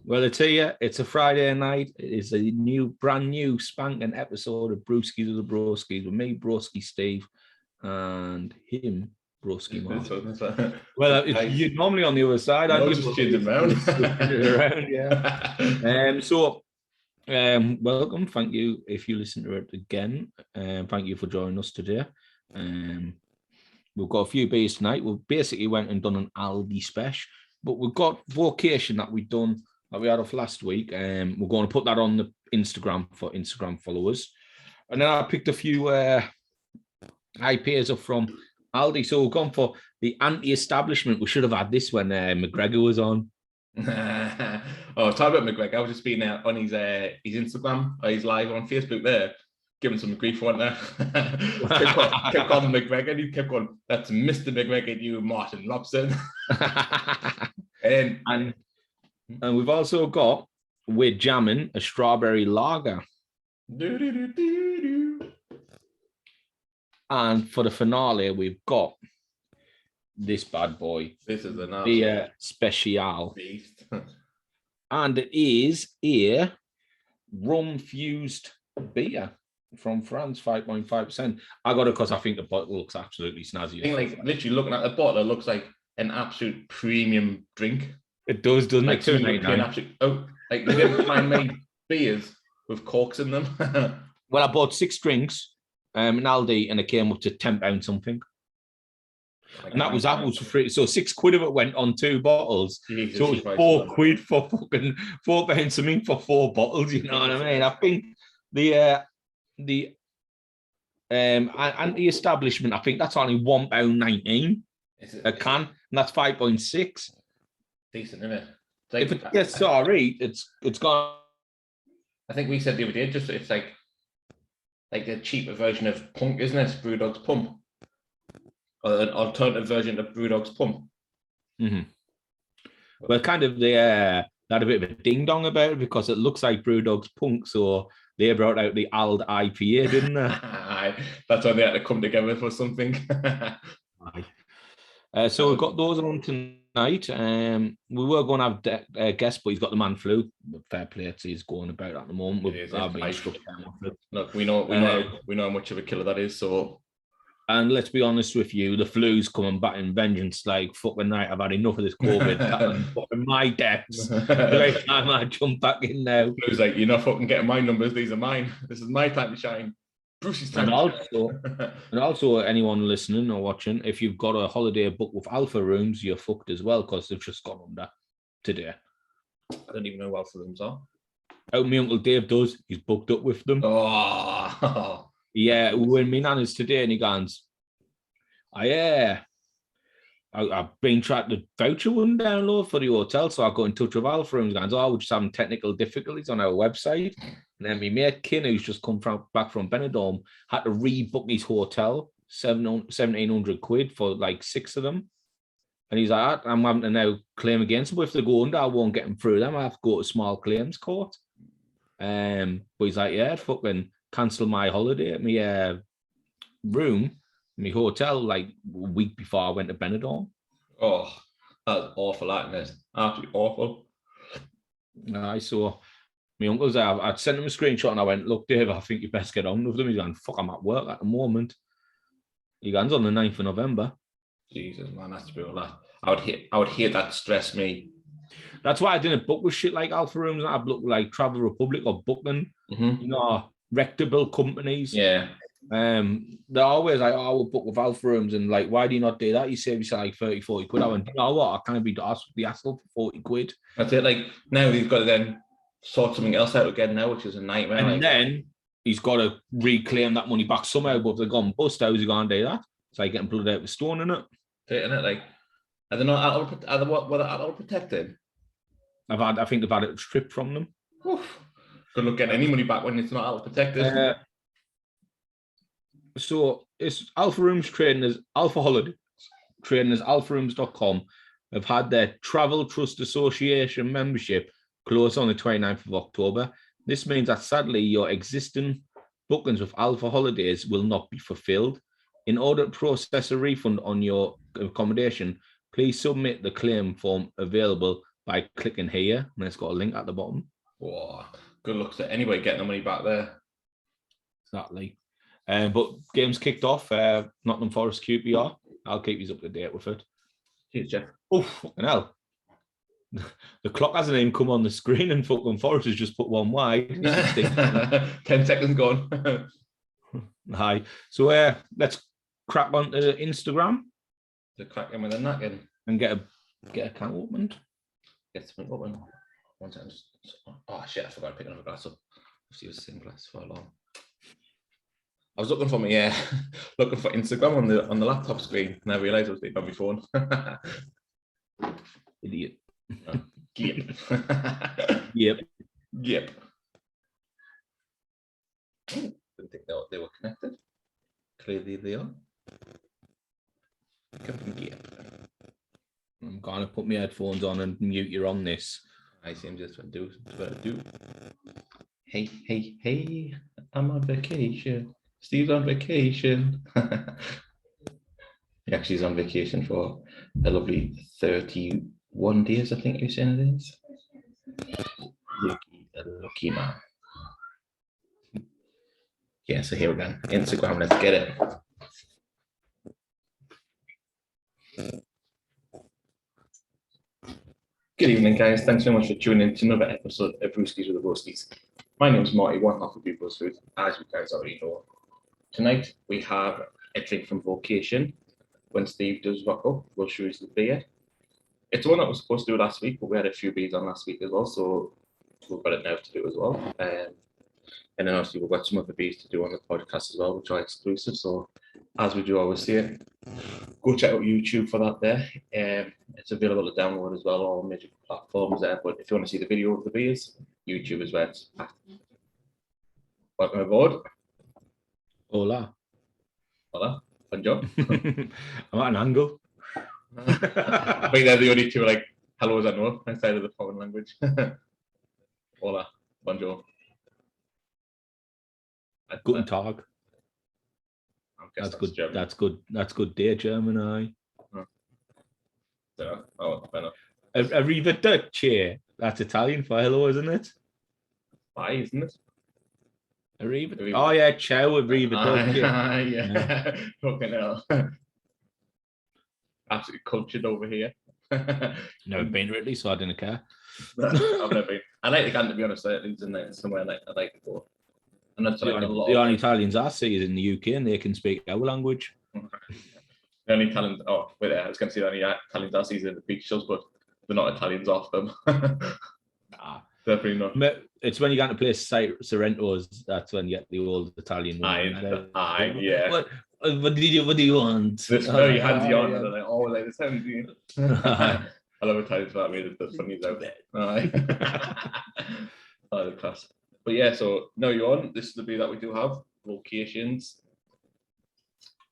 Well, I tell you, it's a Friday night. It is a brand new spanking episode of Brewskis of the Broskis with me, Broski Steve, and him, Broski Mark. Well, you're normally on the other side, aren't you? Just changing around. Welcome. Thank you if you listen to it again. Thank you for joining us today. We've got a few beers tonight. We basically went and done an Aldi special, but we've got vocation that we've done that we had off last week. We're going to put that on the Instagram for Instagram followers. And then I picked a few IPAs up from Aldi. So we've gone for the anti-establishment. We should have had this when McGregor was on. Talk about McGregor. I was just being on his Instagram, or he's live on Facebook there, giving some grief on there. kept calling McGregor, and he kept going, "That's Mr. McGregor, you Martin Lobson." and we've also got, we're jamming a strawberry lager. And for the finale, we've got this bad boy. This is an beer special beast. And it is a rum-fused beer from France, 5.5%. I got it because I think the bottle looks absolutely snazzy. I think, literally looking at the bottle, it looks like an absolute premium drink. It does, doesn't it? Like they didn't mind made beers with corks in them. Well, I bought 6 drinks in Aldi, and it came up to £10 something. And that was free. So £6 of it went on 2 bottles. Jesus, so it was £4 for fucking £4 something for 4 bottles. You know what I mean? I think the anti-establishment, I think that's only £1.19 a can, and that's 5.6. Decent, isn't it? Like, if it gets sorry, it's gone. I think we said the other day, just it's like the cheaper version of Punk, isn't it? Brewdog's Pump. Or an alternative version of Brewdog's Pump. Mm-hmm. Well, kind of they had a bit of a ding-dong about it because it looks like Brewdog's Punk, so they brought out the Aldi IPA, didn't they? That's why they had to come together for something. So we've got those on tonight. We were going to have a guest, but he's got the man flu. Fair play to he's going about at the moment. Look, we know how much of a killer that is. So, and let's be honest with you, the flu's coming back in vengeance. Like fucking night, I've had enough of this COVID. Fucking my debts. Every time I jump back in now, flu's like, you're not fucking getting my numbers. These are mine. This is my time to shine. Bruce's time. And also, anyone listening or watching, if you've got a holiday book with Alpha Rooms, you're fucked as well because they've just gone under today. I don't even know what Alpha Rooms are. Oh, my Uncle Dave does. He's booked up with them. Oh, yeah. When my nan is today, and he goes, I've been trying to voucher one download for the hotel, so I got in touch with Alpha Rooms. Goes, we're just having technical difficulties on our website. And then my mate Kin, who's just come back from Benidorm, had to rebook his hotel, £1,700 for like 6 of them. And he's like, I'm having to now claim against them. But if they go under, I won't get them through them. I have to go to small claims court. But he's like, yeah, fucking cancel my holiday at my room, my hotel, like a week before I went to Benidorm. Oh, that's awful, isn't it? Absolutely awful. I saw. My uncle's there. I'd sent him a screenshot and I went, look, Dave, I think you best get on with them. He's going, fuck, I'm at work at the moment. He goes on the 9th of November. Jesus, man, that's brutal. I would hate that stress me. That's why I didn't book with shit like Alpha Rooms. I'd look like Travel Republic or Booking, reputable companies. Yeah. They're always like, we'll book with Alpha Rooms. And like, why do you not do that? You save yourself like 30, 40 quid. I went, you know what? I can't be asked the hassle for 40 quid. That's it. Like, now we've got to then sort something else out again now, which is a nightmare. And then he's got to reclaim that money back somehow, but if they're gone bust, how's he going to do that? It's like getting blood out with stone, isn't it? Isn't it? Like, are they not adult protected? I think they've had it stripped from them. Oof. Good luck getting any money back when it's not adult protected. So it's Alpha Rooms trading as Alpha Holidays, trading as alpharooms.com, have had their Travel Trust Association membership close on the 29th of October. This means that sadly your existing bookings with Alpha Holidays will not be fulfilled. In order to process a refund on your accommodation, please submit the claim form available by clicking here, and it's got a link at the bottom. Whoa, good luck to anybody getting the money back there. Exactly. But games kicked off. Nottingham Forest QPR. I'll keep you up to date with it. Cheers, Jeff. Oh, fucking hell. The clock hasn't even come on the screen, and fucking Forest has just put one wide. 10 seconds gone. Hi. So let's crack on to Instagram. To crack him with a napkin. And get a can opened. Get something open. One second. Oh shit, I forgot to pick another glass up. I've used the same glass for long. I was looking for looking for Instagram on the laptop screen, and I realised I was doing it on my phone. Idiot. Yep. Yep. Yep. Didn't think they were connected. Clearly they are. Yep. I'm gonna put my headphones on and mute you on this. I seem just what I do. Hey, I'm on vacation. Steve's on vacation. He actually is on vacation for a lovely 31 days, I think you're saying it is. Lucky man. Yeah, so here we go. Instagram, let's get it. Good evening, guys. Thanks so much for tuning in to another episode of Brewskis with the Borskis. My name is Marty, one half of People's Food, as you guys already know. Tonight, we have a drink from Vocation. When Steve does rock up, we'll show you the beer. It's one that was supposed to do last week, but we had a few beers on last week as well, so we've got it now to do as well. And then obviously we've got some other beers to do on the podcast as well, which are exclusive. So as we do always say, go check out YouTube for that there. It's available to download as well on all major platforms there. But if you want to see the video of the beers, YouTube is where it's at. Welcome aboard. Hola. Hola. Bonjour. I'm at an angle. I think they're the only two like hellos I know outside of the foreign language. Hola. Bonjour. Guten Tag. That's good. German. That's good day, German. Oh, fair enough. Arrivederci. That's Italian for hello, isn't it? Bye, isn't it? Arrivederci. Oh yeah, ciao, arrivederci. Yeah. Fucking hell. Absolutely cultured over here. Never been really, so I didn't care. I've never been. I like the can, to be honest. It leads in there somewhere I like to go. And that's the only Italians I see is in the UK, and they can speak our language. The only Italians, I was going to say the only Italians I see is in the beach shows, but they're not Italians off them. Definitely not. It's when you get to play Sorrento's, that's when you get the old Italian one. Yeah. What do you want? This very handsy on, and they're like, oh, like this handsy. I love Italians for that. I mean, the funnies out there. Oh, the class. But yeah, so now you're on. This is the beer that we do have. Vocations.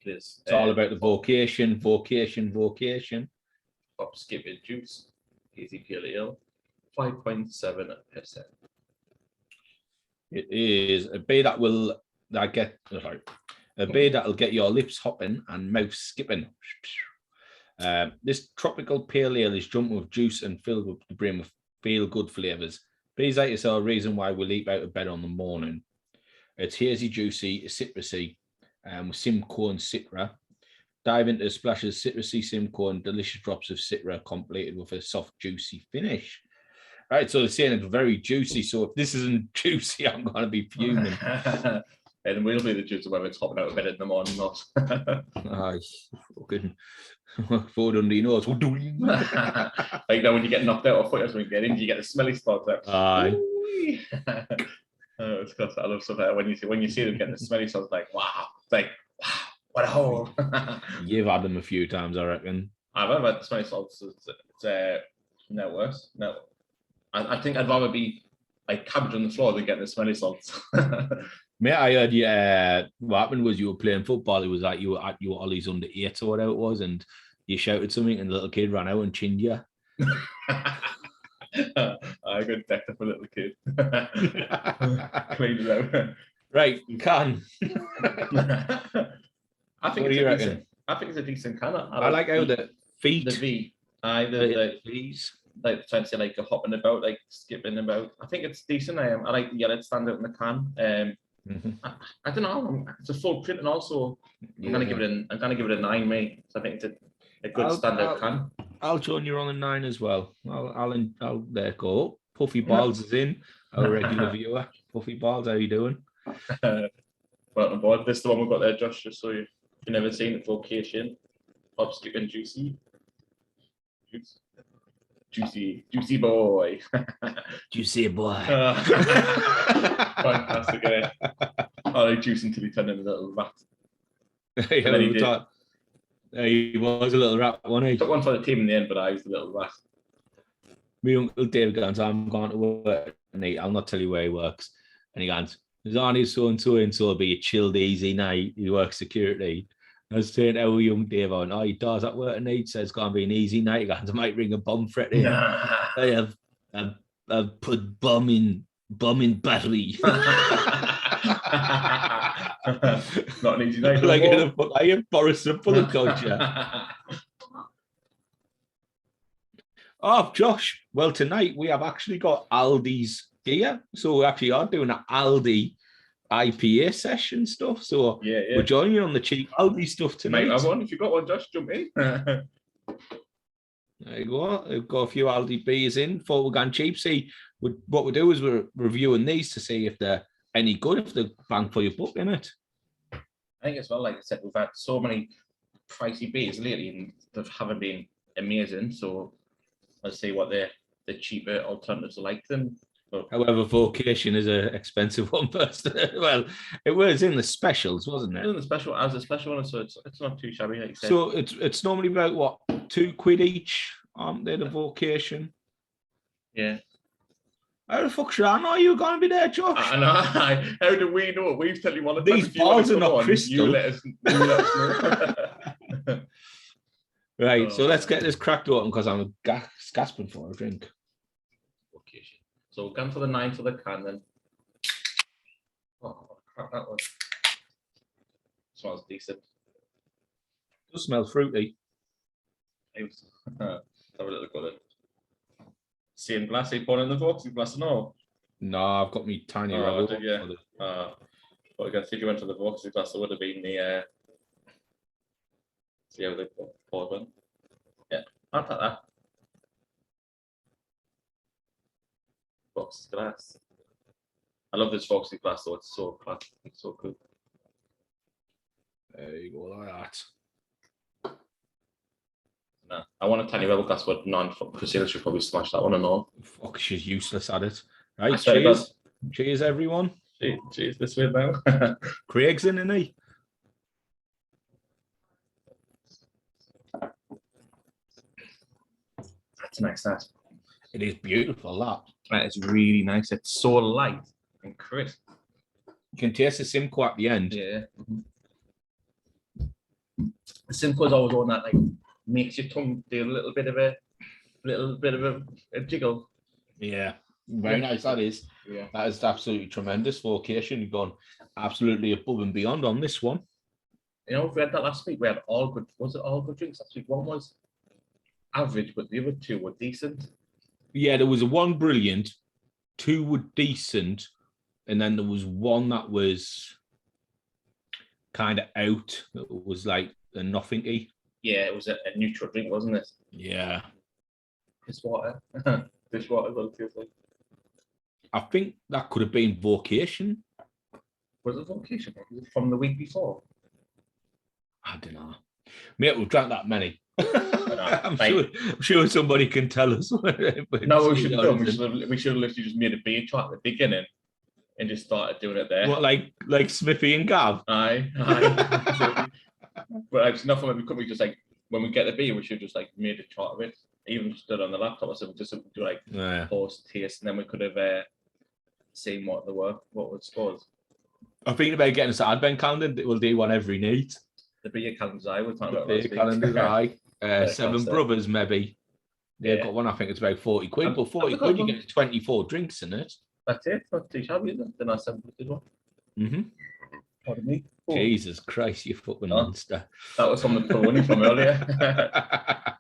It's all about the vocation. Pop skipping juice. Easy pale ale. 5.7%. It is a beer that'll get your lips hopping and mouth skipping. This tropical pale ale is jumping with juice and filled with the brim with feel-good flavours. Beers like this are a reason why we leap out of bed on the morning. It's hazy, juicy, citrusy, with Simcoe and Citra. Dive into splashes citrusy Simcoe and delicious drops of Citra, completed with a soft, juicy finish. Right, so they're saying it's very juicy. So if this isn't juicy, I'm going to be fuming. And we'll be the juice of whether it's hopping out of bed in the morning or not. Aye, fucking forward under your nose. Like now when you get knocked out or foot or something, you get the smelly spots there. Aye. It's because I love stuff like that. When you see them getting the smelly spots, like wow, it's like wow, what a hole. You've had them a few times, I reckon. I've had the smelly spots. It's no worse. No, I think I'd rather be like cabbage on the floor than getting the smelly salts. Mate, I heard what happened was you were playing football. It was like you were Ollie's under 8 or whatever it was, and you shouted something, and the little kid ran out and chinned you. I got decked up a little kid. Cleaned it out. Right, can. I think it's a decent can. I like how the feet. The V. Please. like trying to say like a hopping about, like skipping about. I think it's decent. I like the yellow stand out in the can. I don't know. It's a full print, and also I'm gonna give it a 9, mate. So I think it's a good standout can. I'll join you on a 9 as well. I'll there go. Puffy Balls is in. Our regular viewer. Puffy Balls, how you doing? Welcome aboard. This is the one we've got there, Josh. Just so you've never seen it, vocation. Hop, skip, and juicy. Juicy boy. Juicy boy. Fantastic, eh? I like juice until he turned into a little rat. He was a little rat, wasn't he? Took one for the team in the end, but I was a little rat. My uncle David goes, I'm going to work, and I'll not tell you where he works. And he goes, there's only so-and-so, and so it'll be a chilled, easy night. He works security. I was saying, how young Dave on? Oh, he does at work, and he says it's going to be an easy night. He goes, I might ring a bum for it. I have put bum in battery. Not an easy night. Like I am Boris the Bullet culture. Oh, Josh. Well, tonight we have actually got Aldi's gear. So we actually are doing an Aldi IPA session stuff. So we're joining you on the cheap Aldi stuff tonight. Mate, I want, if you got one, Josh, jump in. There you go. We've got a few Aldi beers in before we're going cheap. See, what we do is we're reviewing these to see if they're any good, if they're bang for your buck, innit? I think as well, like I said, we've had so many pricey beers lately and they haven't been amazing. So let's see what the cheaper alternatives are like then. But however, vocation is an expensive one first. Well, it was in the specials, wasn't it? In the special, as a special one, so it's not too shabby, like you said. So it's normally about what, £2 each, aren't they? The vocation. Yeah. How the fuck should I know you were going to be there, Josh? I know. How do we know? We've tell you one of these balls are not crystal. You let us know. Right, so let's get this cracked open because I'm gasping for a drink. Vocation. So we're going for the 9 for the can then. Oh, crap, that one. Smells decent. It does smell fruity. Let's have a little go then. Same glass, you put in the Voxy glass, no? No, I've got me tiny rebel. Yeah. But again, if you went to the Voxy glass, it would have been the see how they poured one. Yeah, I'll take that. Voxy glass. I love this Voxy glass though, it's so classy, it's so cool. There you go, like that. No, I want a tiny rebel glass, but Priscilla should probably smash that one and all. Fuck, she's useless at it. Right, cheers. Cheers, everyone. Cheers this way now. Craig's in, isn't he? That's nice, that. It is beautiful, that. That is really nice. It's so light and crisp. You can taste the Simcoe at the end. Yeah. The Simcoe is always on that, like, makes your tongue do a little bit of a jiggle. Yeah, very nice. That is. Yeah, that is absolutely tremendous vocation. You've gone absolutely above and beyond on this one. You know, we had that last week. We had all good. Was it all good drinks last week? One was average, but the other two were decent. Yeah, there was one brilliant, 2 were decent, and then there was one that was kind of out. It was like a nothingy. Yeah, it was a neutral drink, wasn't it? Yeah. Dishwater. Dishwater, what it feels like. I think that could have been vocation. Was it vocation? Was it from the week before? I don't know. Mate, we've drank that many. I'm like, sure somebody can tell us. No, we should have literally just made a beer chart at the beginning and just started doing it there. What, like Smithy and Gav? Aye. But it's nothing when we just like when we get the beer, we should just like made a chart of it, even just did it on the laptop or something, just to do like post taste, and then we could have seen what was scores. I'm thinking about getting us an advent calendar. We'll do one every night. The beer calendars, we're talking about. Beer calendars, Seven Brothers, maybe. They've got one. I think it's about 40 quid, but 40 quid you get 24 drinks in it. That's it. Not too shabby, is it? Then I Seven Brothers one. Mm-hmm. Pardon me. Oh. Jesus Christ, you fucking monster. That was from the Pony from earlier.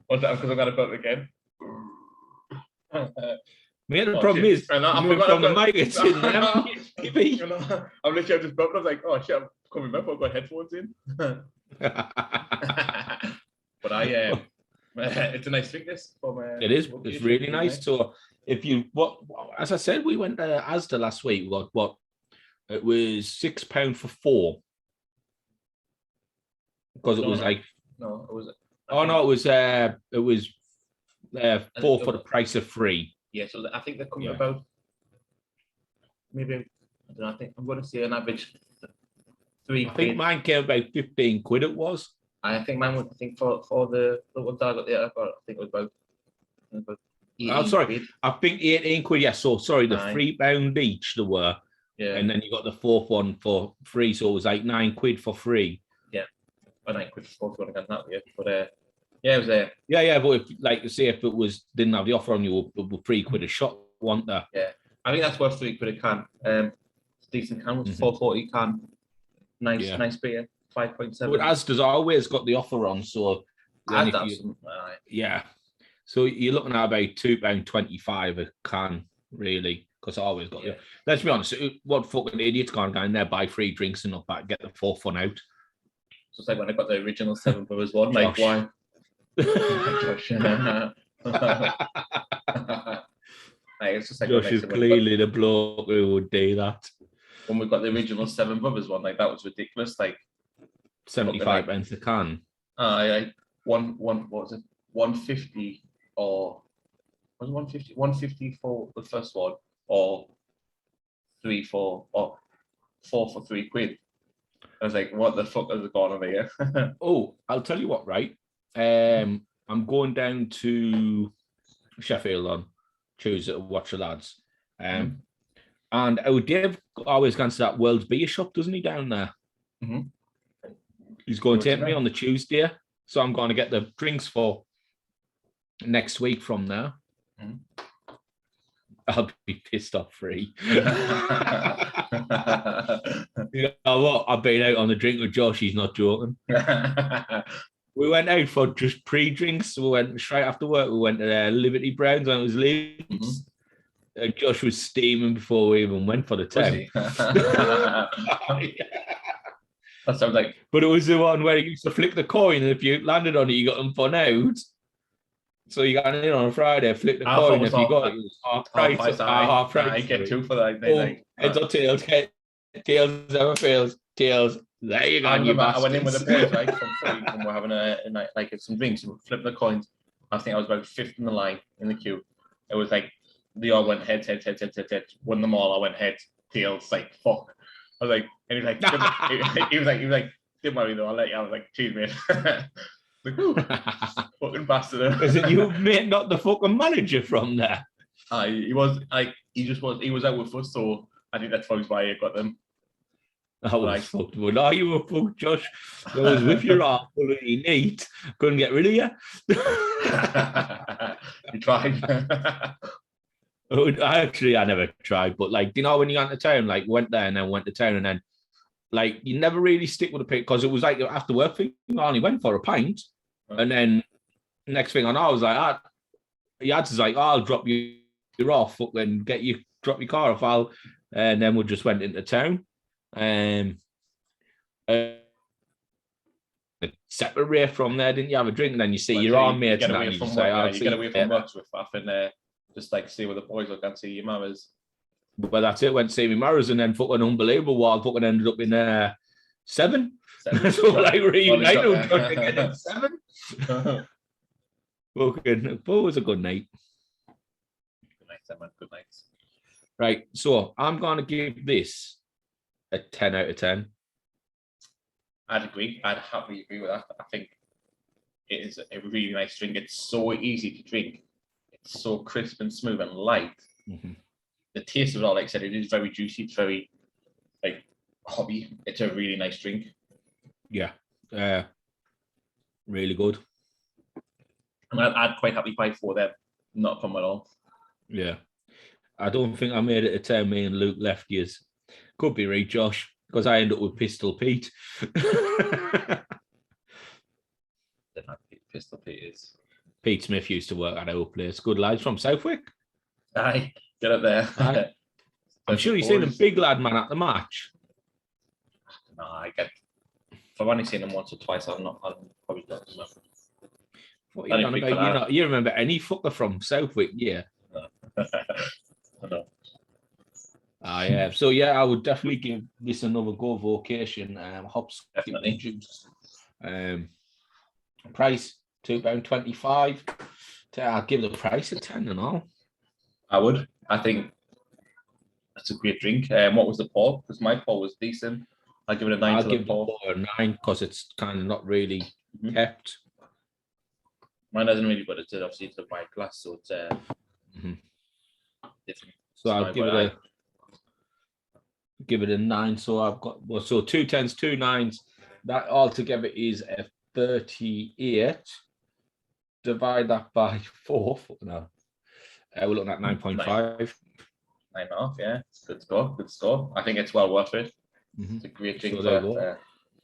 Was that because I'm going to put it again? Mate, the problem is, I moved forgot from the about- mic, it's in there. You know, I'm literally just broken. I was like, oh shit, I'm coming back. I've got headphones in. But it's a nice drink. This from It is. It's really nice. So if you as I said, we went to Asda last week. We got what? It was £6 for 4 because it was like. No, it was. It was 4 for the price of 3. Yeah, so I think they're coming about. Maybe I don't know. I think I'm going to say an average 3. I think mine came about 15 quid. It was. I think mine was. I think for the ones I got there, I think it was about. I'm sorry. Quid. I think 18 quid. Yeah. So sorry, the Aye. £3 each there were. Yeah. And then you got the 4th one for 3, so it was like 9 quid for 3. Yeah. Or 9 quid for 4 again that way. But yeah, it was there. Yeah. But if like say if it was didn't have the offer on you, it would 3 quid a shot, wasn't there? Yeah. I think that's worth 3 quid a can. Decent can was 440 can. Nice beer. 5.7. But Asda's always got the offer on, so then so you're looking at about £2.25 a can, really, because I always got the. Let's be honest, what fucking idiots can't go in there, buy 3 drinks and not back, get the 4th one out. So it's like when I got the original 7 Brothers one, like why? Josh, it's just like Josh is clearly the bloke who would do that. When we got the original 7 Brothers one, like that was ridiculous. Like 75 pence a can. What was it? 150 or was it 150? 150 for the first one, or 4 for 3 quid. I was like, what the fuck is going on here? Oh, I'll tell you what, right? I'm going down to Sheffield on Tuesday to watch the lads. And our Dave always goes to that World's Beer Shop, doesn't he, down there? Mm-hmm. He's going to take me on the Tuesday, so I'm going to get the drinks for next week from there. Mm-hmm. I'll be pissed off free. You know what? I've been out on the drink with Josh. He's not joking. We went out for just pre-drinks. We went straight after work. We went to Liberty Browns and it was Leeds. Mm-hmm. Josh was steaming before we even went for the town. That sounds like. But it was the one where you used to flick the coin, and if you landed on it, you got them for out. So you got in on a Friday, flick the coin. If you got it, was half price. Half price. I get 2 for that. Heads or tails. Tails never fails. Tails. There you go. I went in with the boys, right, from free, and we're having a night, like some drinks, and we're flipping the coins. I think I was about 5th in the line in the queue. It was like they all went heads. Won them all. I went heads. Tails. Like fuck. I was like, and he was like, he was like, don't worry though, I'll let you. I was like, cheers, mate. Like, fucking bastard. Is it you, mate, not the fucking manager from there? He was like, he was out with us, so I think that's probably why he got them. I was fucked. Well, no, you were fucked, Josh. I was with your arm fully neat. Couldn't get rid of you. You tried. I never tried, but like, you know, when you went to town, like went there and then went to town and then like you never really stick with the pig because it was like after work thing, I only went for a pint. And then next thing I know, I was like, Yads is like, I'll drop you off and drop your car off. And then we just went into town. A separate rate from there, didn't you have a drink? And then you see your arm mates. You get away from work with that and just like see where the boys look and see your mamas. Well, that's it. Went to see me Maras and then fucking unbelievable wild fucking ended up in 7. So like reunited 7. Fucking, but it was a good night. Good night, man. Good night. Right, so I'm gonna give this a 10 out of 10. I'd agree. I'd happily agree with that. I think it is a really nice drink. It's so easy to drink. It's so crisp and smooth and light. Mm-hmm. The taste of it all, like I said, it is very juicy. It's very like hobby. It's a really nice drink. Yeah, really good. And I'd quite happily buy 4 there. Not a problem at all. Yeah, I don't think I made it a 10. Me and Luke left yous. Could be right, Josh, because I end up with Pistol Pete. Pistol Pete is. Pete Smith used to work at our place. Good lads from Southwick. Aye, get up there. Aye. I'm sure you've seen a big lad man at the match. No, I've only seen him once or twice. I'm probably not. What are you on about? You remember any fucker from Southwick? Yeah. I know. Yeah. So yeah, I would definitely give this another go. Vocation, hops, Definitely. Juice. Price £2.25. I'll give the price a 10 and all. I would. I think that's a great drink. What was the pour? Because my pour was decent. I'll give it a 9. I'll give the pour a 9 because it's kind of not really kept. Mine doesn't really, but it's obviously it's a white glass, so it's different. So I'll give it a 9. So I've got 2 10s, 2 9s. That altogether is a 38. Divide that by 4. No, we're looking at 9.5. 9.5. Yeah, it's good score. Good score. I think it's well worth it. It's a great drink.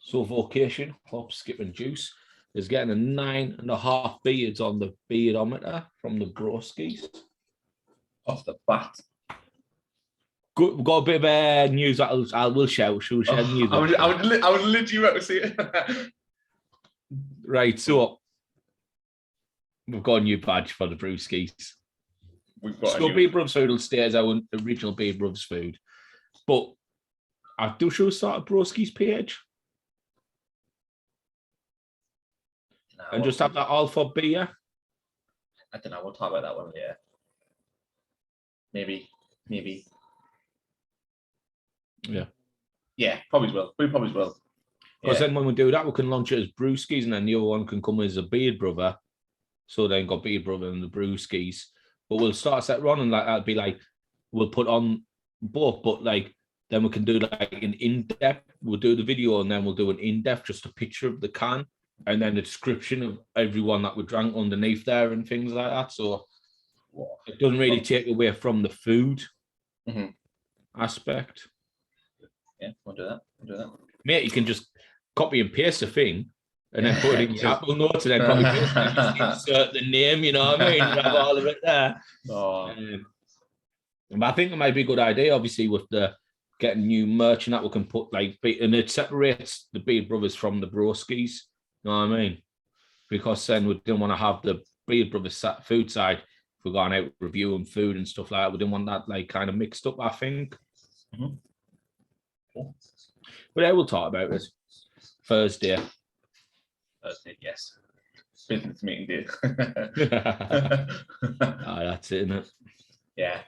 So Vocation, hop, skip, and juice is getting a 9.5 beards on the beardometer from the Brewskis. Off the bat. Good, we've got a bit of news that we'll share. We'll share news. I would literally about to see it. Right, so we've got a new badge for the Brewskis. BeardBrothers food will stay as our original BeardBrothers food, but I do show start a Brewskis page. And just have that all for beer. I don't know. We'll talk about that one. Yeah. Maybe. Yeah. Yeah, probably will. We probably will. Because then when we do that, we can launch it as Brewskis, and then the other one can come as a BeardBrother. So then got BeardBrother and the Brewskis. But we'll start a set run, and like that'll be like we'll put on both, but like then we can do like an in-depth. We'll do the video, and then we'll do an in-depth, just a picture of the can, and then the description of everyone that we drank underneath there and things like that. So it doesn't really take away from the food aspect. Yeah, we'll do that. Mate, you can just copy and paste the thing and then put it in your Apple Notes and then copy and paste it and just insert the name, you know what I mean? You have all of it there. But I think it might be a good idea, obviously, with the getting new merch and that we can put like, and it separates the BeardBrothers from the Brewskis, you know what I mean? Because then we didn't want to have the BeardBrothers food side if we're going out reviewing food and stuff like that. We didn't want that like kind of mixed up, I think. Cool. But yeah, we'll talk about it. Thursday, yes. Business meeting day. That's it, isn't it? Yeah.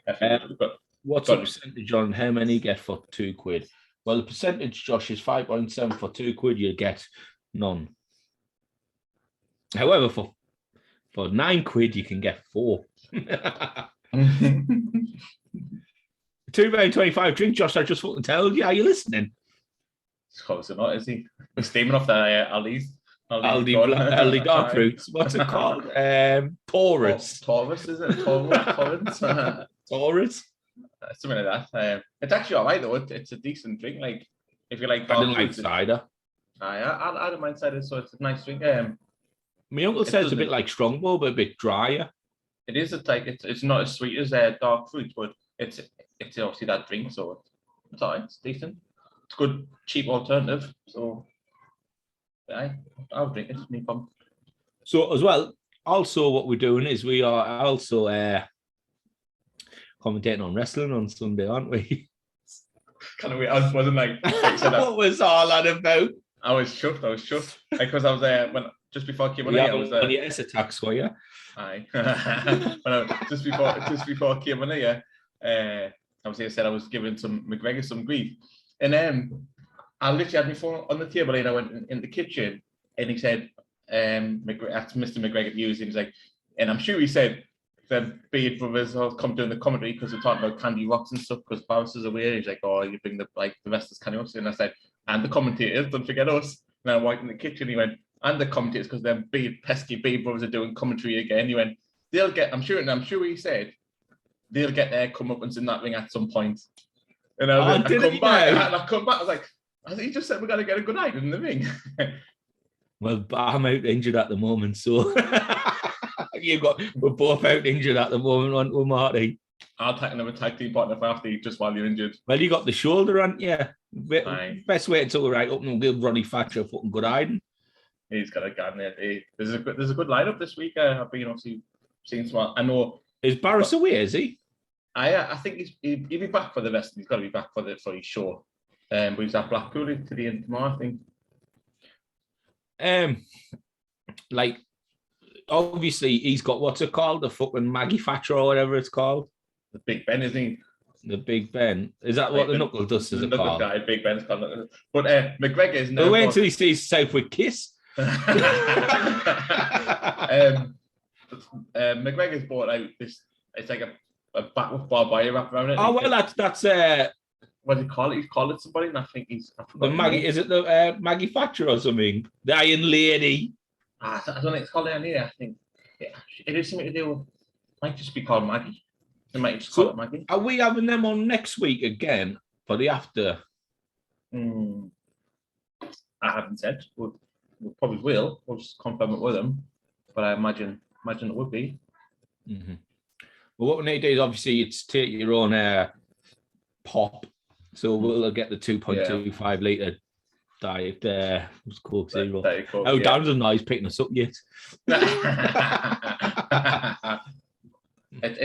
What's the percentage on how many you get for £2? Well, the percentage, Josh, is 5.7 for £2. You get none. However, for £9, you can get 4. £2.25 drink, Josh. I just fucking told you. Are you listening? It's close enough, is he? He's steaming off the Aldi dark fruits. What's it called? Taurus. Taurus, is it? Taurus. Taurus. Something like that. It's actually all right though. It's a decent drink. Like if you like. I didn't like cider. I don't mind cider, so it's a nice drink. My uncle says it's a bit like Strongbow, but a bit drier. It is. It's not as sweet as dark fruit, but it's obviously that drink, so it's alright. It's decent. It's a good cheap alternative. So I'll drink it. No problem. So as well, also what we're doing is we are also commentating on wrestling on Sunday, aren't we? Kind of weird. I wasn't like what was all that about? I was chuffed. Because I was there just before I came on. I was on the S attacks, were you? Aye. just before I came on here, obviously I said I was giving McGregor some grief, and then I literally had my phone on the table and I went in the kitchen and he said, that's Mr. McGregor News, and he's like, and I'm sure he said the BeardBrothers will come doing the commentary because we're talking about candy rocks and stuff because Boris is aware. He's like, oh, you bring the rest of the candy rocks, and I said, and the commentators, don't forget us. And I went in the kitchen, he went, and the commentators, because them pesky BeardBrothers are doing commentary again. He went, they'll get, I'm sure he said, they'll get their comeuppance in that ring at some point. And I come back, I was like, he just said we're going to get a good night in the ring. Well, I'm out injured at the moment, so we're both out injured at the moment, aren't we, Marty? I'll take another tag team partner for after just while you're injured. Well, you got the shoulder, haven't you? Aye. Best way to right up and give Ronnie Thatcher a fucking good hiding. He's got a gun there. There's a good lineup this week. I've been obviously seeing some. I know. Is Barris away? Is he? I think he'll be back for the rest. He's got to be back for his show. But he's at Blackpool today and tomorrow, I think. Like, obviously he's got what's it called, the fucking Maggie Thatcher or whatever it's called. The Big Ben, isn't he? The Big Ben. Is that what the knuckle dusters are called? Guy, Big Ben's called. But McGregor is now. But wait until he sees Southwick Kiss. McGregor's bought out this. It's like a bat with barbed wire wrapped around it. Oh well, that's what do you call it? He's called it somebody, and I think he's the Maggie. Is it the Maggie Thatcher or something? The Iron Lady. I don't think it's called Iron Lady. I think it is something to do with. Might just be called Maggie. They might just call it Maggie. Are we having them on next week again for the after? I haven't said. We probably will. We'll just confirm it with them. But I imagine it would be. Mm-hmm. Well, what we need to do is obviously it's take your own pop. So we'll get the 2.25 litre diet Coke Zero. Oh, Dan's a nice picking us up yet.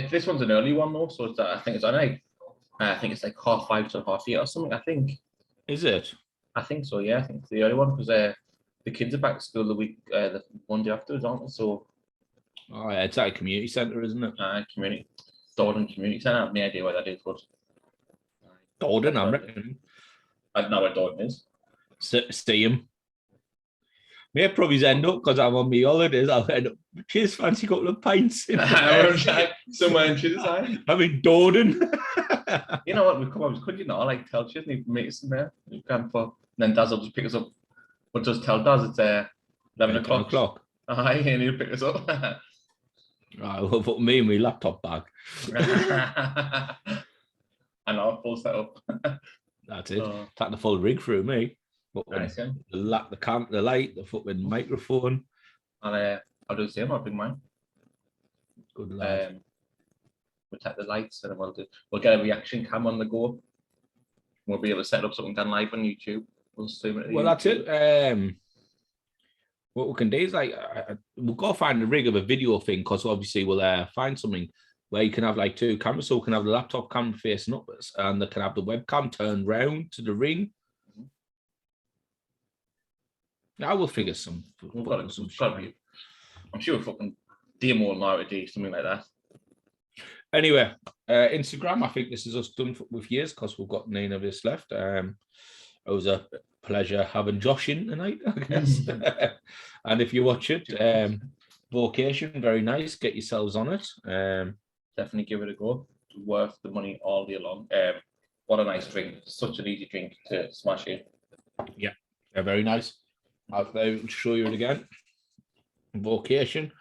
This one's an early one though, so it's, I think it's on I think it's like 5:30 to 8:30 or something. I think. Is it? I think so. Yeah, I think it's the early one because the kids are back to school the week the one day after, aren't they? So. Oh yeah, it's at a community centre, isn't it? Community. Dorden Community Centre. I have no idea where that is, but. Dorden, I reckon. I don't know where Dorden is. See him. May probably end up because I'm on my holidays. I'll end up. Cheers, fancy couple of pints. Somewhere in Chiddiside. I'm in Dorden. You know what? We come up. Could you not like tell Chis and meet us in there? You can for. And then Daz will just pick us up. But just tell Daz it's 11 o'clock. Aye, and he'll pick us up. Right, well, put me in my laptop bag. And I'll full setup. That's it. Take the full rig through me. Nice, yeah. The light, the fucking microphone. And I'll do the same. I'll bring mine. Good lad. We'll take the lights and we'll get a reaction cam on the go. We'll be able to set up something done live on YouTube. We'll stream it. Well, that's it. What we can do is we'll go find the rig of a video thing because obviously we'll find something where you can have like two cameras, so we can have the laptop camera facing up and they can have the webcam turned round to the ring. I will figure some. I'm sure we'll fucking demo nowadays, something like that. Anyway, Instagram, I think this is us done with years because we've got 9 of us left. It was a pleasure having Josh in tonight, I guess. And if you watch it, Vocation, very nice. Get yourselves on it. Definitely give it a go. It's worth the money all day long. What a nice drink. Such an easy drink to smash in. Yeah, very nice. I'll show you it again. Vocation,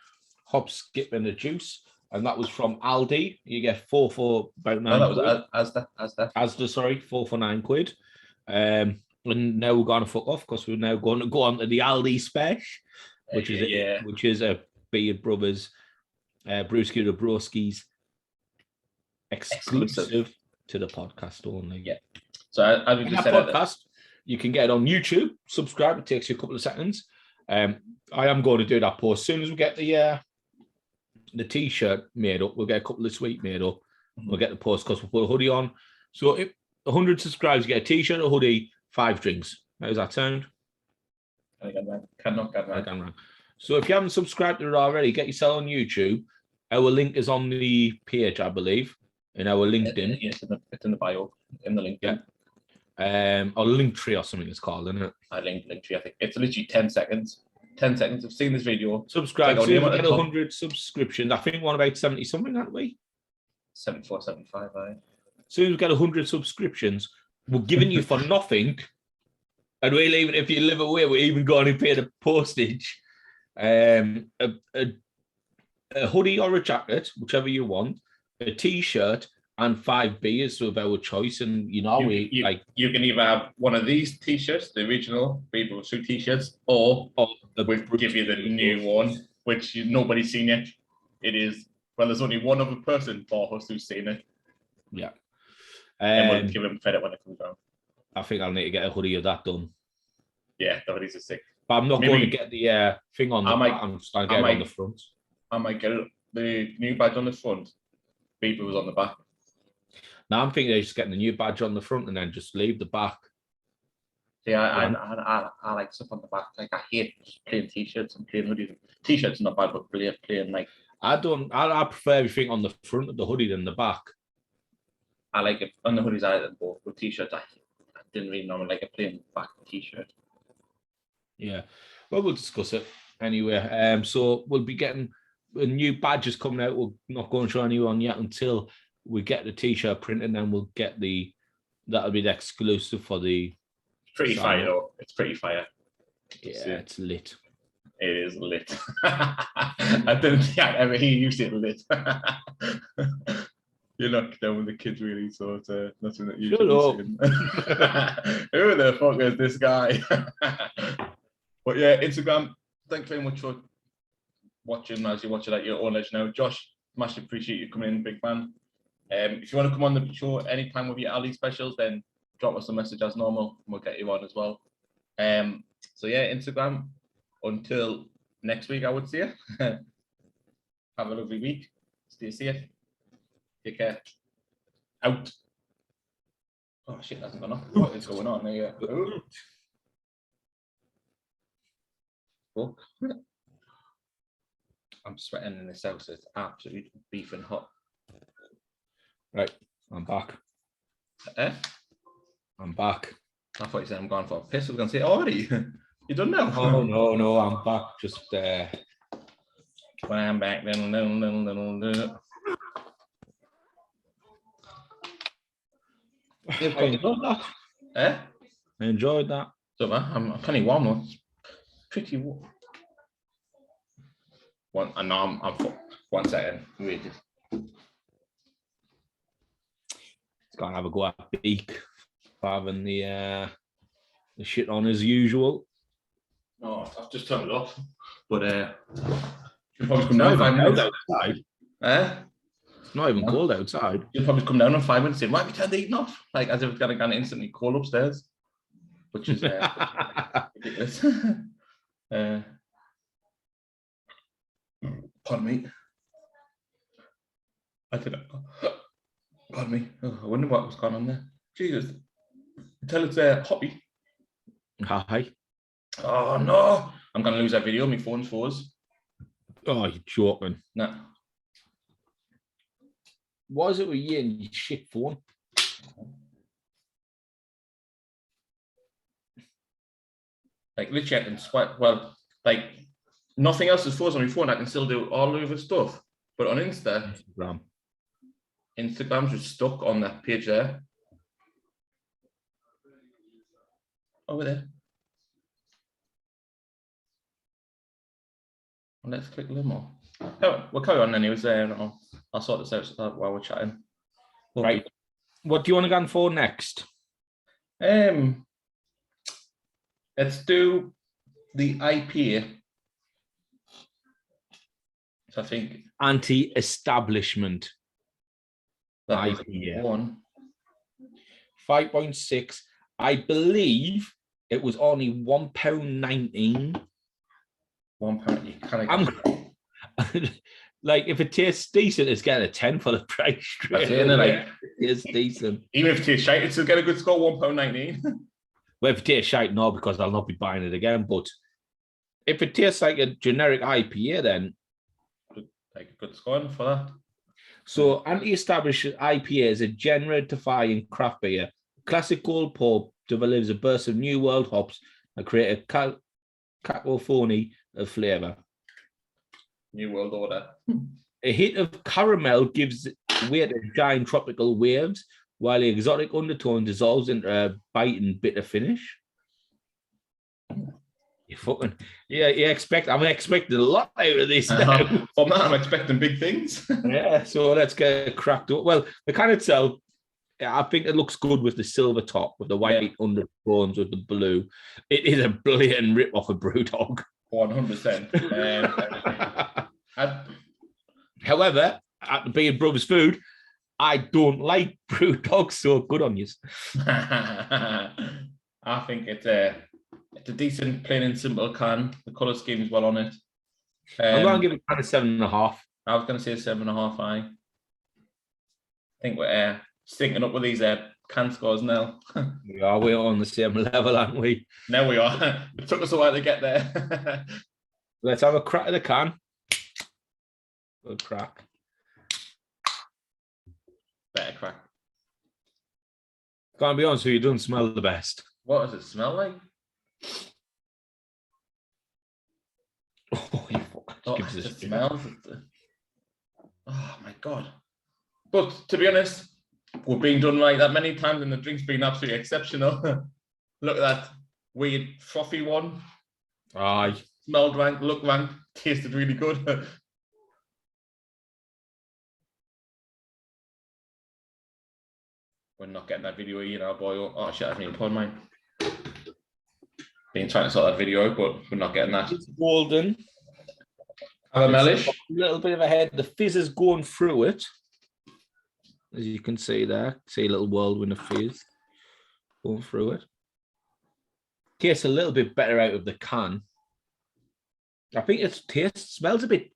hop, skip, and a juice. And that was from Aldi. You get 4 for about 9 quid. That was Asda, sorry, 4 for 9 quid. And now we're going to fuck off because we're now going to go on to the Aldi special, which is a BeardBrothers, Brewskis to Brewskis exclusive to the podcast only. Yeah. So as we just said, podcast, you can get it on YouTube. Subscribe. It takes you a couple of seconds. I am going to do that post as soon as we get the t-shirt made up. We'll get a couple this week made up. We'll get the post because we'll put a hoodie on. So if 100 subscribers, you get a t-shirt, a hoodie, 5 drinks. How does that sound? Cannot get that. So if you haven't subscribed to it already, get yourself on YouTube. Our link is on the page, I believe, in our LinkedIn. Yes, it's in the bio, in the link. Yeah. Or Linktree or something it's called, isn't it? I Linktree, I think. It's literally 10 seconds. 10 seconds of seeing this video. Subscribe. Soon we get 100 subscriptions. I think we're on about 70 something, aren't we? 74, 75, aye. As soon as we get 100 subscriptions, we're giving you for nothing. And we'll even, if you live away, we're even going to pay the postage. A hoodie or a jacket, whichever you want, a t-shirt, and 5 beers of our choice. And you can either have one of these t-shirts, the original BeardBrothers suit t-shirts, or we'll give you the new one, which nobody's seen yet. It is Well, there's only one other person for us who's seen it. Yeah. And we'll give him credit when it comes down. I think I'll need to get a hoodie of that done. Yeah, the hoodies are sick. But I'm not going to get the thing on the back. I'm just going to get it on the front. I might get the new badge on the front. People was on the back. Now I'm thinking they're just getting the new badge on the front and then just leave the back. Yeah, I like stuff on the back. Like I hate plain t-shirts and plain hoodies. T-shirts are not bad, but plain like. I prefer everything on the front of the hoodie than the back. I like it on the hoodies. I like both. With t-shirts, I didn't really normally like a plain back t-shirt. Yeah, well, we'll discuss it anyway. So we'll be getting new badges coming out. We're not going to show anyone yet until we get the t-shirt printed, and then we'll get that'll be the exclusive for the. Pretty fire though. It's pretty fire. Yeah, it's lit. It is lit. I didn't think I'd ever hear you say lit. You're not down with the kids really, so it's nothing that you should Who the fuck is this guy? But yeah, Instagram, thanks very much for watching as you watch it at your own leisure now. Josh, much appreciate you coming in, big fan. If you want to come on the show anytime with your Aldi specials, then drop us a message as normal and we'll get you on as well. So yeah, Instagram, until next week, I would say. Have a lovely week. Stay safe. Take care. Out. Oh shit, hasn't gone off. What is going on there? Fuck. I'm sweating in this house. It's absolutely beefing hot. Right, I'm back. I'm back. I thought you said I'm going for a piss. I was going to say, already? You done now? Oh, no, I'm back. Just, when I'm back, then. I enjoyed that. I enjoyed that. So, I'm kind of warm though. It's pretty warm. I'm 1 second. Wait. It's going to have a go at Beak for having the shit on as usual. No, I've just turned it off. But you'll probably come down 5 minutes. Outside. It's not even cold outside. You'll probably come down in 5 minutes and say, why have you turned the heating off? Like as if it's going to instantly cold upstairs. Which is ridiculous. Pardon me. Pardon me. Oh, I wonder what was going on there. Jesus. Tell it's Hoppy. Hi. Oh no. I'm going to lose that video. My phone's froze. Oh, you're joking. No. What is it with you and your shit phone? Like literally I can swipe, well, like nothing else is frozen on my phone. I can still do all the other stuff. But on Instagram's just stuck on that page there. Over there. And let's click a little more. We'll carry on anyways. I'll sort this out while we're chatting. Right. What do you want to go for next? Let's do the IPA. So I think anti-establishment. IPA. 5.6. I believe it was only £1.19. £1. You kind of like if it tastes decent, it's getting a 10 for the price. It's decent. Even if it tastes shite, it's still get a good score. £1.19. Well, if it tastes shite, no, because I'll not be buying it again. But if it tastes like a generic IPA, then take a good score for that. So, anti-established IPA is a genre-defying craft beer. Classic gold pulp delivers a burst of new world hops and create a cacophony of flavour. New world order. A hit of caramel gives way to giant tropical waves, while the exotic undertone dissolves into a biting bitter finish. You fucking I'm expecting a lot out of this now. From that, I'm expecting big things. Yeah, so let's get cracked up. Well, the can itself, I think it looks good with the silver top, with the white undertones, with the blue. It is a blatant rip off a Brewdog. 100%. However, at the BeardBrothers food, I don't like brewed dogs, so good on you. I think it's a decent, plain and simple can. The colour scheme is well on it. I'm going to give it kind of 7.5. I was going to say 7.5. I think we're stinking up with these can scores now. Yeah, we're on the same level, aren't we? Now we are. It took us a while to get there. Let's have a crack at the can. Good crack. Better crack. Can't be honest with you, it doesn't smell the best. What does it smell like? Oh, you fucking It smells. Oh my God. But to be honest, we're being done right that many times and the drink's been absolutely exceptional. Look at that weird frothy one. Aye. Smelled rank, looked rank, tasted really good. We're not getting that video in our boy. Oh shit, I mean, upon mine. Been trying to sort that video out, but we're not getting that. It's golden. Caramelish. A little bit of a head. The fizz is going through it. As you can see there. See a little whirlwind of fizz going through it. Tastes a little bit better out of the can. I think it smells a bit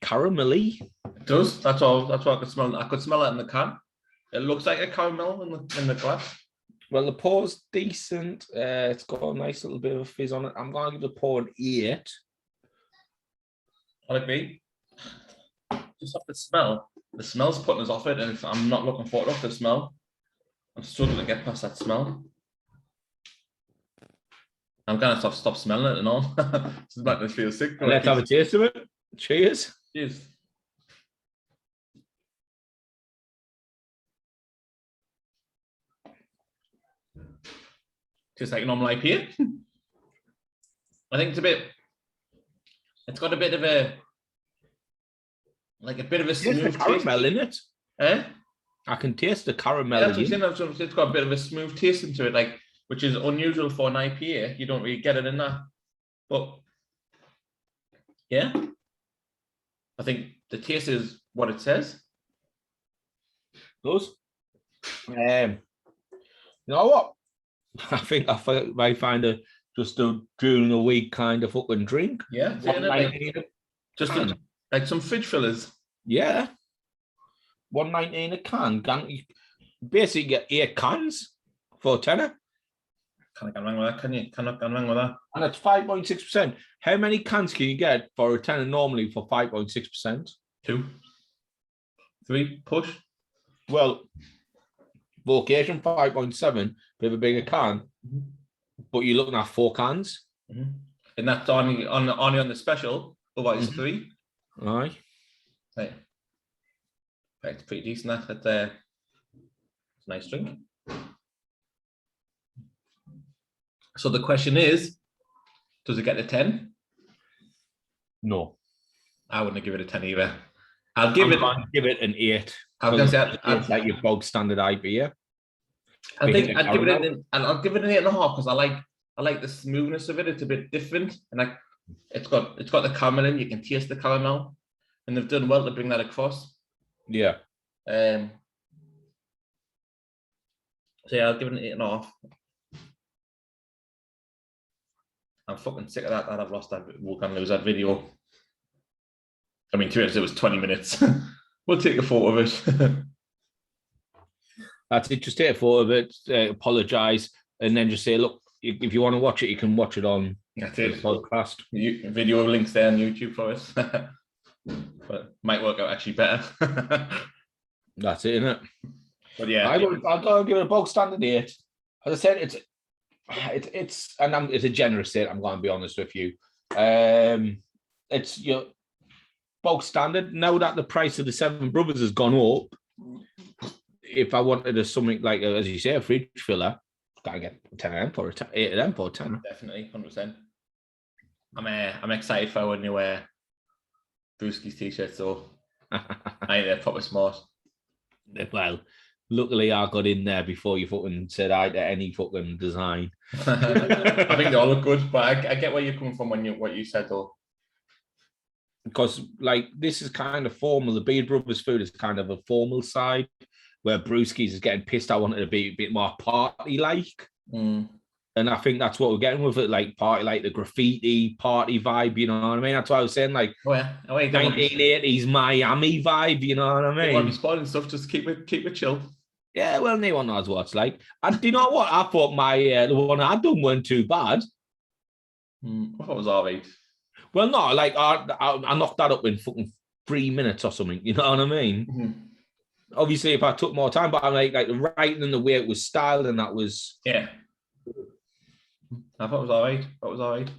caramelly. It does. That's all. That's what I could smell. I could smell it in the can. It looks like a caramel in the glass. Well, the pour's decent. It's got a nice little bit of a fizz on it. I'm going to give the pour an 8. I agree. Just off the smell. The smell's putting us off it, and I'm not looking forward to the smell. I'm struggling to get past that smell. I'm going to stop smelling it and all. It's making me feel sick. Let's have a taste of it. Cheers. Cheers. Just like a normal IPA. I think it's got a bit of a smooth caramel in it. Eh? I can taste the caramel. Yeah, it's got a bit of a smooth taste into it, like, which is unusual for an IPA. You don't really get it in that. But yeah, I think the taste is what it says. Does. You know what? I think I might find just a during the week kind of fucking drink. Yeah, like some fridge fillers. Yeah, $1.19 a can. You basically get 8 cans for a tenner. Can't go wrong with that, can you? Cannot go wrong with that. And it's 5.6%. How many cans can you get for a tenner normally for 5.6%? 2, 3, push. Well, Vocation 5.7, bit of a bigger can, but you're looking at 4 cans. Mm-hmm. And that's only on the special, otherwise 3. Aye. Right. It's pretty decent. That's a nice drink. So the question is, does it get a 10? No. I wouldn't give it a 10 either. I'll give it an 8. I was going to say, it's like your bog standard IPA. I think I'll give it an 8.5 because I like the smoothness of it. It's a bit different, and it's got the caramel in. You can taste the caramel, and they've done well to bring that across. Yeah. So yeah, I'll give it an 8.5. I'm fucking sick of that I've lost that. We're gonna lose that video. I mean, to be honest, it was 20 minutes. We'll take a photo of it. That's it. Just take a photo of it, apologise, and then just say, look, if you want to watch it, you can watch it on the podcast. Video links there on YouTube for us. But might work out actually better. That's it, isn't it? But yeah, I'll go give it a bog standard 8. As I said, it's a generous 8. I'm going to be honest with you. It's your bog standard. Now that the price of the Seven Brothers has gone up, if I wanted something like, as you say, a fridge filler, gotta get 10 of them for 8 of them for 10. Definitely, 100%. I'm excited for when you wear Brewskis t-shirts, so I think they're proper smart. Well, luckily I got in there before you fucking said I to any fucking design. I think they all look good, but I get where you're coming from when what you said though. because like this is kind of formal. The BeardBrothers food is kind of a formal side, where Brewskis is getting pissed. I wanted to be a bit more party-like. And I think that's what we're getting with it, like party, like the graffiti party vibe, you know what I mean? That's what I was saying, like 1980s Miami vibe, you know what I mean? They want to be spotting stuff, just keep it chill. Yeah, well, no one knows what it's like. And do you know what? I thought my the one I'd done weren't too bad. I thought it was all right. Well, no, like I knocked that up in fucking 3 minutes or something, you know what I mean? Obviously, if I took more time, but I'm like the writing and the way it was styled, and that was I thought it was all right.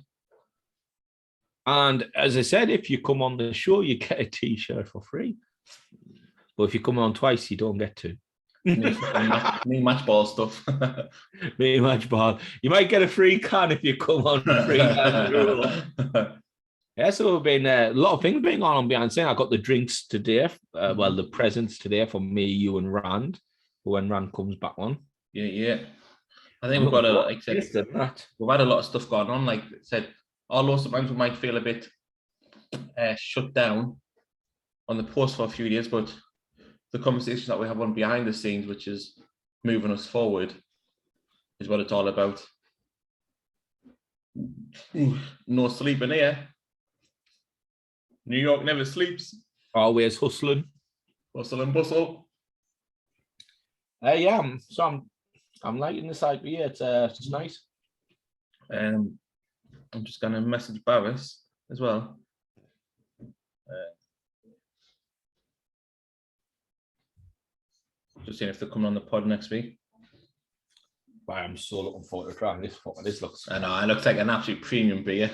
And as I said, if you come on the show, you get a T-shirt for free. But if you come on twice, you don't get to. Me match ball stuff. Me match ball. You might get a free can if you come on free. Yeah, so there's been a lot of things being on behind the scene. I got the drinks today. The presents today for me, you, and Rand. When Rand comes back on. Yeah. I think we've got we've had a lot of stuff going on. Like I said, although sometimes we might feel a bit shut down on the post for a few days, but the conversations that we have on behind the scenes, which is moving us forward, is what it's all about. No sleeping here. New York never sleeps. Always hustling. Hustle and bustle. Yeah, so I'm liking this IPA. It's nice. I'm just gonna message Barris as well. Just seeing if they're coming on the pod next week. Wow, I'm so looking forward to trying this. This looks. I know, it looks like an absolute premium beer.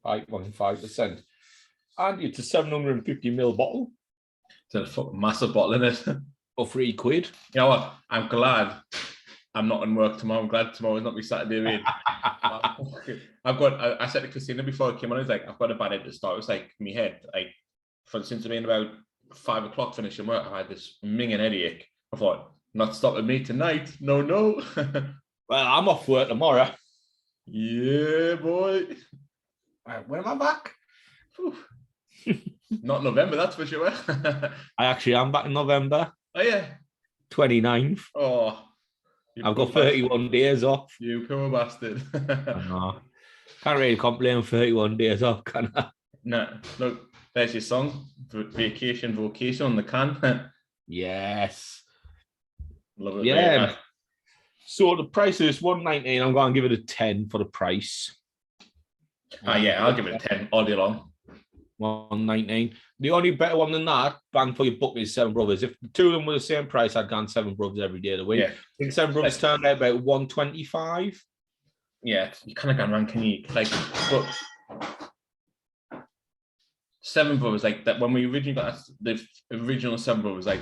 5.5%. And it's a 750ml bottle. It's a fucking massive bottle in it. For £3. You know what? I'm glad I'm not in work tomorrow. I'm glad tomorrow's not my Saturday raid. I said to Christina before I came on, I was like, I've got a bad head to start. It was like my head, like since I've been about 5 o'clock finishing work, I've had this minging headache. I thought, not stopping me tonight. No. Well, I'm off work tomorrow. Yeah, boy. When am I back? Not November, that's for sure. I actually am back in November. Oh, yeah. 29th. Oh. I've got 31 days off. You poor bastard. I know. Can't really complain 31 days off, can I? No. Look, there's your song. Vacation, vocation on the can. Yes. Love it. Yeah. Mate. So the price is $1.19. I'm going to give it a 10 for the price. Yeah, I'll give it a 10 all day long. $1.19. The only better one than that, bang for your buck, is Seven Brothers. If the two of them were the same price, I'd gone Seven Brothers every day of the week. Yeah. I think Seven Brothers turned out about $1.25. Yeah, you kind of gone around, can you? Like, but Seven Brothers, like that when we originally got the original Seven Brothers, like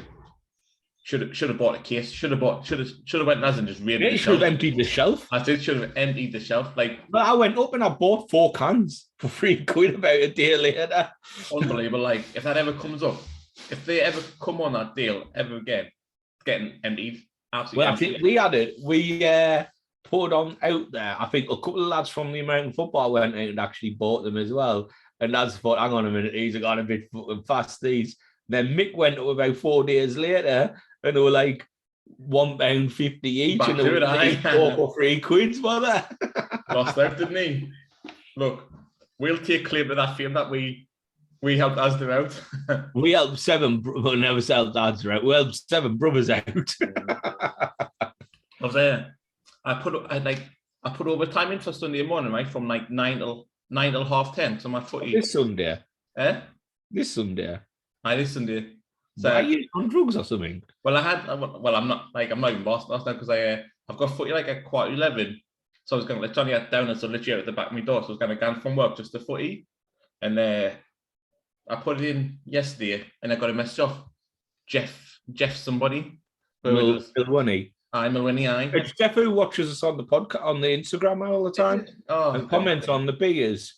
should have bought a case. Should have went Naz and just really. Yeah, should have emptied the shelf. I did. Should have emptied the shelf. Like, but I went up and I bought 4 cans for £3 about a day later. Unbelievable. Like, if that ever comes up, if they ever come on that deal ever again, it's getting emptied. Absolutely. Well, I think we had it. We put on out there. I think a couple of lads from the American football went out and actually bought them as well. And lads thought, hang on a minute, these are gone a bit fucking fast. These. Then Mick went up about 4 days later. And they were like £1.50 each, back and they were like 4 for £3, were they? Lost out, didn't he? Look, we'll take claim to that fame that we helped Asda out. We helped Seven, but never helped Asda out. We helped Seven Brothers out. I was there. I put overtime in for Sunday morning, right, from like 9 till 10:30. So my footy. This Sunday. This Sunday. This Sunday. So are you on drugs or something? Well, I'm not even boss now because I've got footy like at 11:15. So I was going to let Johnny out down and so literally at the back of my door. So I was going to go from work just to footy. And I put it in yesterday and I got a message off Jeff somebody. Milwinnie. Milwinnie. It's Jeff who watches us on the podcast, on the Instagram all the time. And comments on the beers.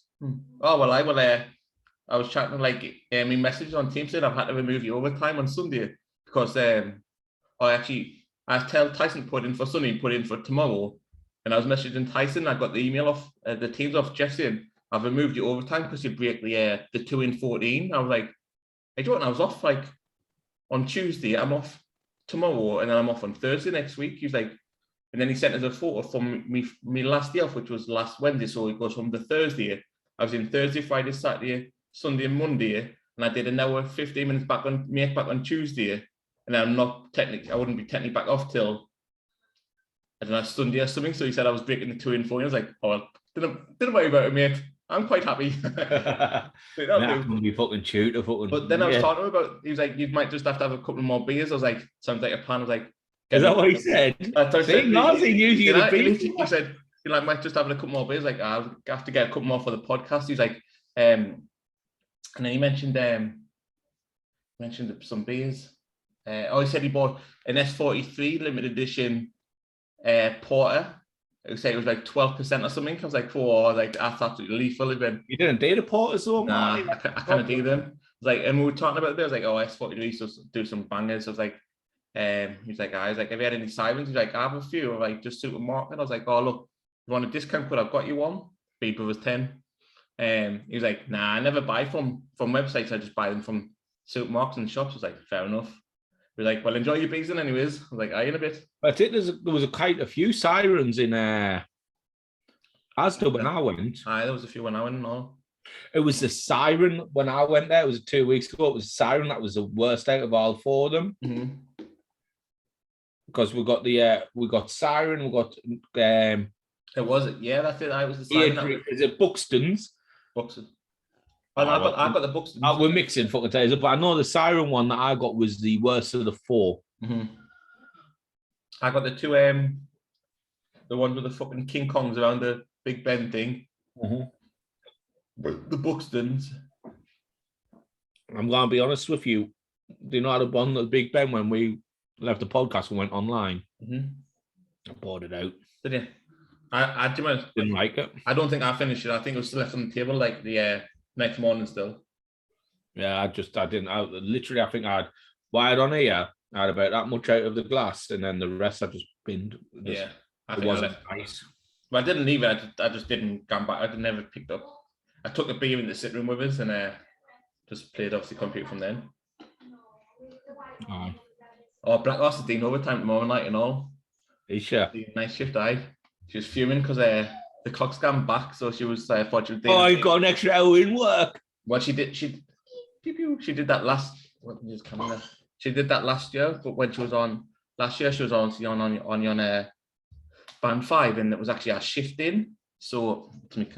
Oh, well, I was chatting like my message on Teams said I've had to remove your overtime on Sunday because I tell Tyson put in for Sunday, put in for tomorrow, and I was messaging Tyson. I got the email off the Teams off Jeff saying I've removed your overtime because you break the 2 in 14. I was like, I don't know, I was off like on Tuesday, I'm off tomorrow, and then I'm off on Thursday next week. He was like, and then he sent us a photo from me last day off, which was last Wednesday. So it goes from the Thursday. I was in Thursday, Friday, Saturday, Sunday, and Monday, and I did an hour 15 minutes back on Tuesday, and I'm not technically, I wouldn't be technically back off till I don't know, Sunday or something. So he said I was breaking the 2 in 4. I was like, oh, well, didn't worry about it, mate. I'm quite happy. That can be fucking tutor, fucking. But then I was talking about, he was like, you might just have to have a couple more beers. I was like, sounds like a plan. I was like, is that what he said? He said, you like, might just have a couple more beers. Like, I'll have to get a couple more for the podcast. He's like, and then he mentioned some beers. He said he bought an S43 limited edition porter. It was like 12% or something. I was like, that's absolutely lethal. You didn't date a porter, so nah, I can't do them. I was like, and we were talking about it. I was like, oh, S43, so do some bangers. I was like, he's like, have you had any sirens? He's like, I have a few. I'm like, just supermarket. I was like, oh, look, you want a discount code? I've got you one. BeardBrothers 10. He was like, nah, I never buy from websites. I just buy them from supermarkets and shops. I was like, fair enough. He was like, well, enjoy your beers then anyways. I was like, in a bit. I think there was quite a few sirens in Asda when I went. There was a few when I went. No. It was the siren when I went there. It was 2 weeks ago. It was the siren that was the worst out of all 4 of them. Mm-hmm. Because we got siren, we got it was, yeah, that's it. I was the siren. Is it Buxton's? Buxton. I got the Buxton's. We're mixing fucking days, but I know the siren one that I got was the worst of the 4. Mm-hmm. I got the 2 the ones with the fucking King Kongs around the Big Ben thing. Mm-hmm. The Buxton's. I'm gonna be honest with you. Do you know how to bond the Big Ben when we left the podcast and went online? Mm-hmm. I bought it out. Did you? I didn't like it. I don't think I finished it. I think it was still left on the table like the next morning still. Yeah, I didn't. I think I had wide on here. I had about that much out of the glass, and then the rest I just binned. Yeah, it wasn't nice. Well, I didn't leave it. I just didn't come back. I never picked up. I took the beer in the sitting room with us and just played off the computer from then. Black Horse is doing overtime tomorrow night and all. Is she? Nice shift, She was fuming because the clock's gone back, so she was thought she was doing. Oh, you got an extra hour in work. Well, she did that last. She did that last year, but when she was on last year, she was on band 5, and it was actually our shift in. So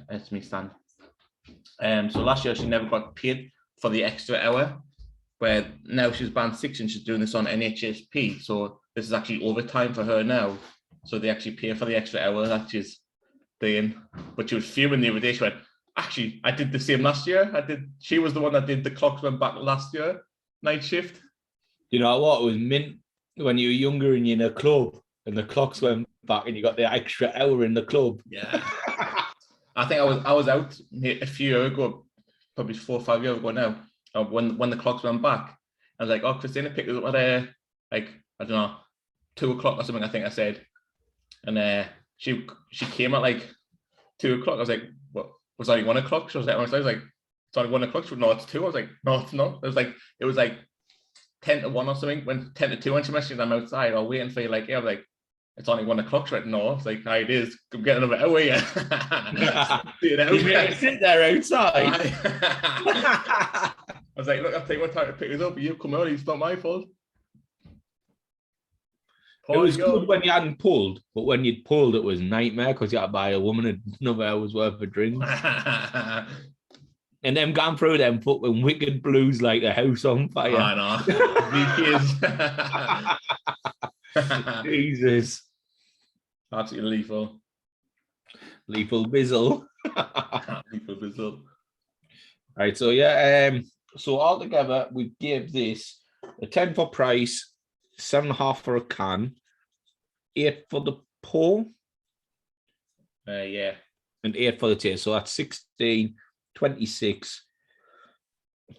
it's me stand. So last year she never got paid for the extra hour, where now she's band 6 and she's doing this on NHSP. So this is actually overtime for her now. So they actually pay for the extra hour that she's doing. But she was fuming the other day. She went, actually, I did the same last year. She was the one that did the clocks went back last year, night shift. You know what? It was mint when you were younger and you're in a club and the clocks went back and you got the extra hour in the club. Yeah. I think I was out a few years ago, probably 4 or 5 years ago now, when the clocks went back. I was like, oh, Christina picked us up at I don't know, 2 o'clock or something, I think I said. And she came at like 2 o'clock. I was like, what? Was it only 1 o'clock? She was like, it's only 1 o'clock. She was, no, it's 2. I was like, no, it's not. It was like 10 to 1 or something. When 10 to 2, when she messaged, I'm outside, I'm waiting for you. Like, yeah, I was like, it's only 1 o'clock. She went, no. It's like, it is. I'm getting another hour, yeah. You made sit there outside. I was like, look, I'll take one time to pick us up, but you've come early. It's not my fault. It was good when you hadn't pulled, but when you'd pulled, it was a nightmare because you had to buy a woman another hour's worth of drinks. And them gone through them fucking wicked blues like a house on fire. I know. Jesus. Absolutely lethal. Lethal bizzle. Lethal bizzle. Right, so yeah, so altogether we give this a 10 for price, 7.5 for a can, 8 for the pour. Yeah. And 8 for the taste. So that's 16, 26,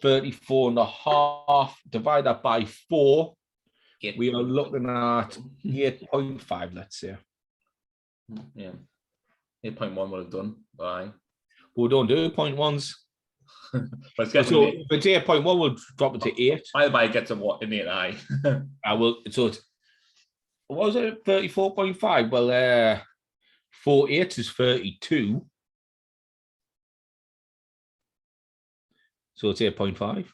34 and a half. Divide that by 4. We are looking at 8.5, let's say. Yeah. 8.1 would have done. Bye. But we don't do 0.1s. But it's getting So if it's 8.1, we'll drop it to 8. I'll buy get to what in 8 eye. I will. So it's, what was it? 34.5. Well, 4.8 is 32. So it's 8.5.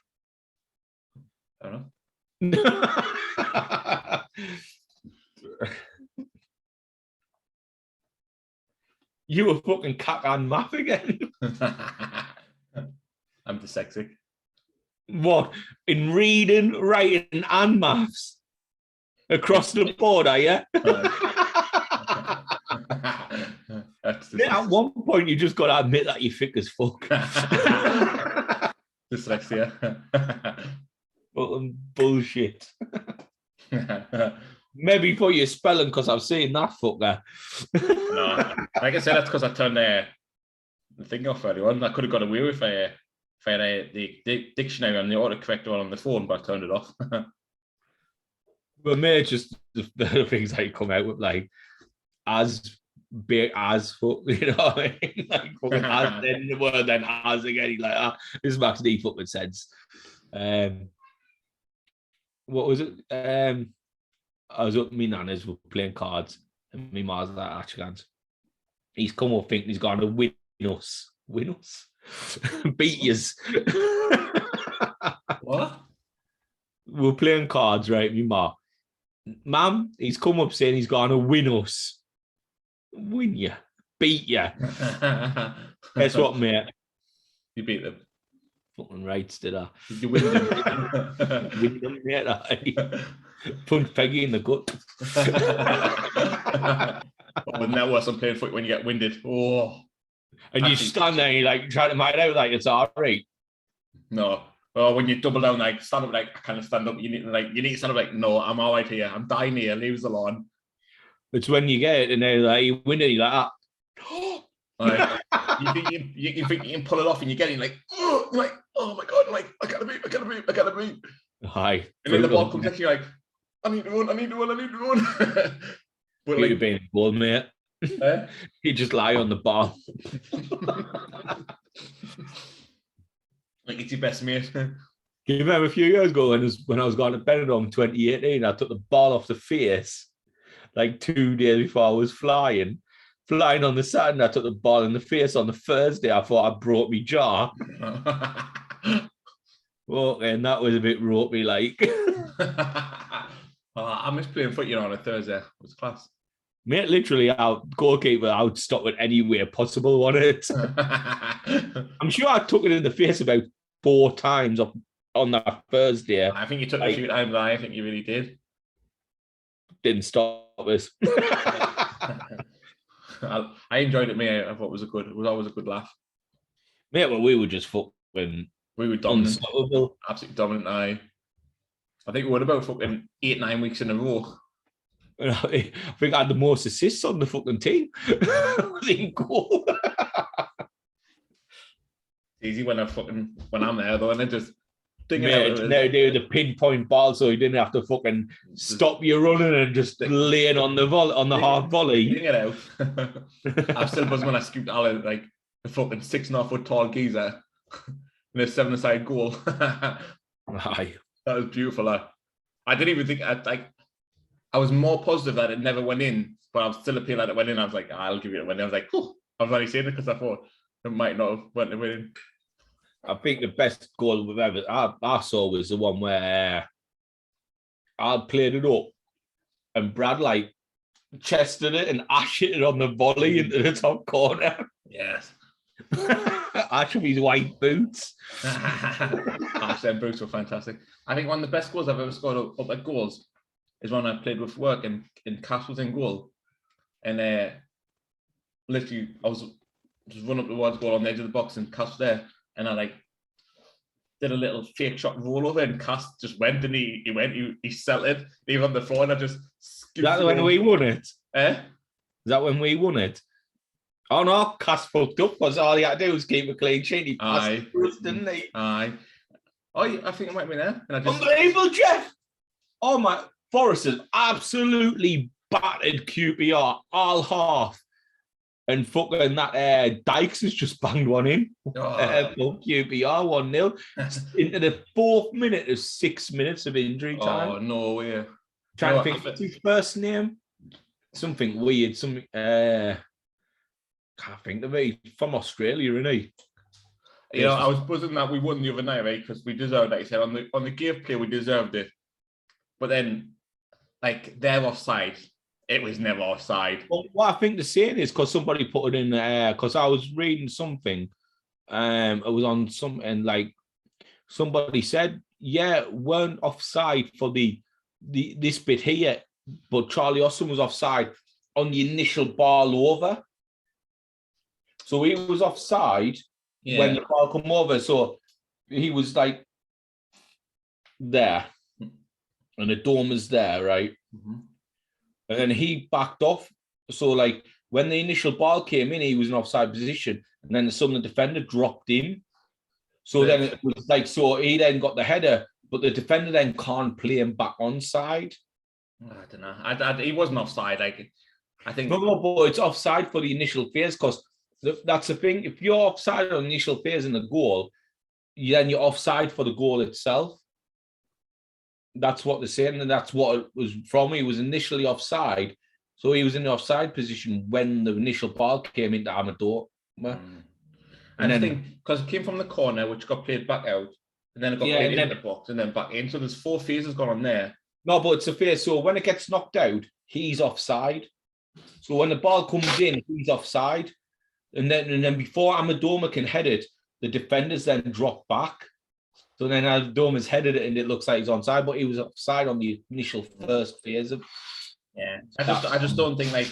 I don't know. You were fucking cack and math again. I'm dyslexic. What? In reading, writing, and maths? Across the board, are you? At one point, you just got to admit that you're thick as fuck. Dyslexia. Bullshit. Maybe for your spelling, because I've seen that fucker. No, like I said, that's because I turned the thing off earlier on. I could have got away with if I had the dictionary and the autocorrect one on the phone, but I turned it off. But mate, just the things that you come out with, like as big as fuck, you know what I mean? Like fucking as then the word, then as again. He's like, this makes no fucking sense. What was it? I was up with my nana's, we were playing cards, and my ma's like, actually, he's come up thinking he's going to win us, beat yous. What? We were playing cards, right? My ma, Mum, he's come up saying he's going to win us. Win you, beat you. Guess what, mate? You beat them. Fucking rights, did I? Did you win them? Win them, mate. Punch Peggy in the gut. Wouldn't that worse than playing foot when you get winded? Oh. And you stand there and you like try to make it out like it's all right. No. Oh, when you double down, like stand up, like I kind of stand up. You need to stand up, like no, I'm all right here. I'm dying here. Leave us alone. It's when you get it and then like you win it, you're like, like, you think you can pull it off, and you get it, like, oh, you're like, oh my god, I'm like, I gotta move. Hi. And then the ball comes at you, like, I need to run. But like, you've been bold, mate. You just lie on the ball. Like it's your best mate. Can you remember a few years ago when I was going to Benidorm 2018, I took the ball off the face like 2 days before I was flying on the Saturday. I took the ball in the face on the Thursday. I thought I broke my jaw. Okay, and that was a bit ropey, like. I miss playing footy on a Thursday. It was class. Mate, literally, our goalkeeper, I would stop it any way possible on it. I'm sure I took it in the face about 4 times on that Thursday. I think you took a few times. I think you really did. Didn't stop us. I enjoyed it, mate. I thought it was always a good laugh. Mate, well, we were just fucking. We were dominant. Unstoppable. Absolutely dominant. I think we were about fucking 8-9 weeks in a row. I think I had the most assists on the fucking team. In goal. Easy when I'm there though, and then just now do the pinpoint ball, so you didn't have to fucking stop your running and just laying on the half volley. Ding it out. I'm still buzzing when I scooped Alan, like the fucking 6.5 foot tall geezer in a 7-a-side goal. Aye. That was beautiful. I didn't even think I was more positive that it never went in, but I was still appealing that it went in. I was like, I'll give it a win. I was like, oh, I was only saying it because I thought it might not have went to win. I think the best goal we've ever I saw was the one where I played it up and Brad like chested it and Ash hit it on the volley into the top corner. Yes. Ash with his white boots. Ash, them boots were fantastic. I think one of the best goals I've ever scored up at goals is when I played with work and Cass was in goal. And literally I was just running up towards goal on the edge of the box and Cass was there. And I like did a little fake shot roll over and Cass just went and he settled it. He was on the floor and I just Is that when we won it? Eh? Is that when we won it? Oh no, Cass fucked up because all he had to do was keep a clean sheet. He passed it for us, didn't he? Aye. Oh, I think it might be there. And I just... Unbelievable, Jeff! Oh my, Forrester's absolutely battered QPR all half. and fucking that Dykes has just banged one in. Oh. QPR 1-0 into the 4th minute of 6 minutes of injury time. Oh, no way. Trying to think what's his first name. Something weird. Something can't think of it. He's from Australia, isn't he? You know, I was buzzing that we won the other night, right? Because we deserved, like you said, on the gameplay, we deserved it. But then, like, they're offside. It was never offside. Well, what I think the saying is because somebody put it in there, because I was reading something. It was on something like somebody said, yeah, weren't offside for this bit here, but Charlie Austin was offside on the initial ball over. So he was offside when the ball come over. So he was like there, and the dome is there, right? Mm-hmm. And then he backed off. So like when the initial ball came in, he was in offside position, and then the defender dropped in. So then it was like, so he then got the header, but the defender then can't play him back onside. I don't know. He wasn't offside. Like, I think no, but it's offside for the initial phase because that's the thing. If you're offside on the initial phase in the goal, then you're offside for the goal itself. That's what they're saying, and that's what it was from. He was initially offside, so he was in the offside position when the initial ball came into Amador. And I think because it came from the corner, which got played back out, and then it got played into the box, and then back in. So there's 4 phases going on there. No, but it's a phase. So when it gets knocked out, he's offside. So when the ball comes in, he's offside, and then before Amadoma can head it, the defenders then drop back. So then Amadorma's headed it, and it looks like he's onside, but he was offside on the initial first phase of. Yeah, I just don't think like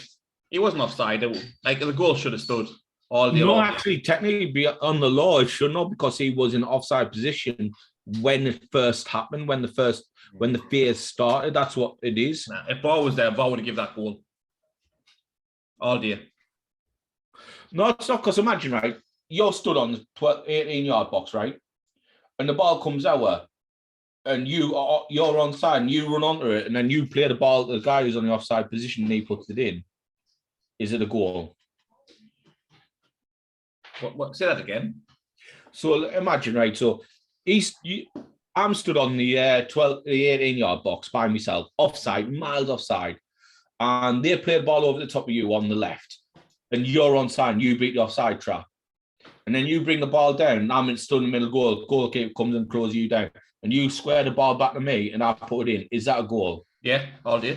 he wasn't offside. Like the goal should have stood. Actually, technically, on the law, it should not because he was in offside position when it first happened, when the phase started. That's what it is. Nah, if VAR was there, VAR would have given that goal. All day. No, it's not because imagine, right? You're stood on the 18-yard box, right? And the ball comes out, and you're onside, and you run onto it, and then you play the ball to the guy who's on the offside position, and he puts it in. Is it a goal? What? Say that again. So imagine, right? So I'm stood on the 18-yard box by myself, offside, miles offside, and they play the ball over the top of you on the left, and you're onside, and you beat the offside trap, and then you bring the ball down, and I'm stood in the middle goal. Goalkeeper comes and throws you down, and you square the ball back to me, and I put it in. Is that a goal? Yeah, all day.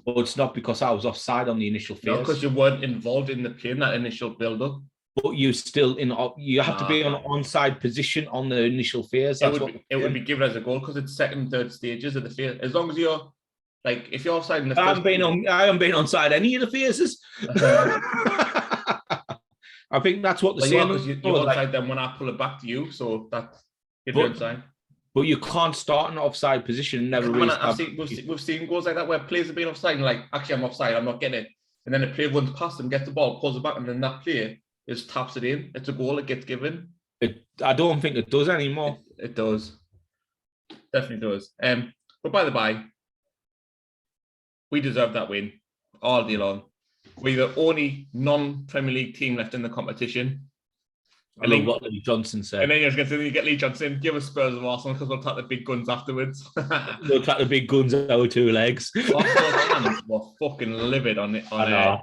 But it's not because I was offside on the initial phase. No, because you weren't involved in the play in that initial build-up. But you still you have to be on onside position on the initial phase. It would be given as a goal because it's second and third stages of the phase. As long as you're like, if you're offside in the I haven't been onside any of the phases. I think that's what the saying is. You're onside then when I pull it back to you, so that if you're onside. But you can't start in an offside position. We've seen goals like that where players have been offside and like, actually I'm offside, I'm not getting it, and then the player runs past them, gets the ball, pulls it back, and then that player just taps it in. It's a goal. It gets given. I don't think it does anymore. It does. Definitely does. But by the by, we deserve that win all day long. We're the only non-Premier League team left in the competition. I love what Lee Johnson said. And then you get Lee Johnson, give us Spurs of Arsenal because we'll take the big guns afterwards. We'll take the big guns out of 2 legs. Fans were fucking livid on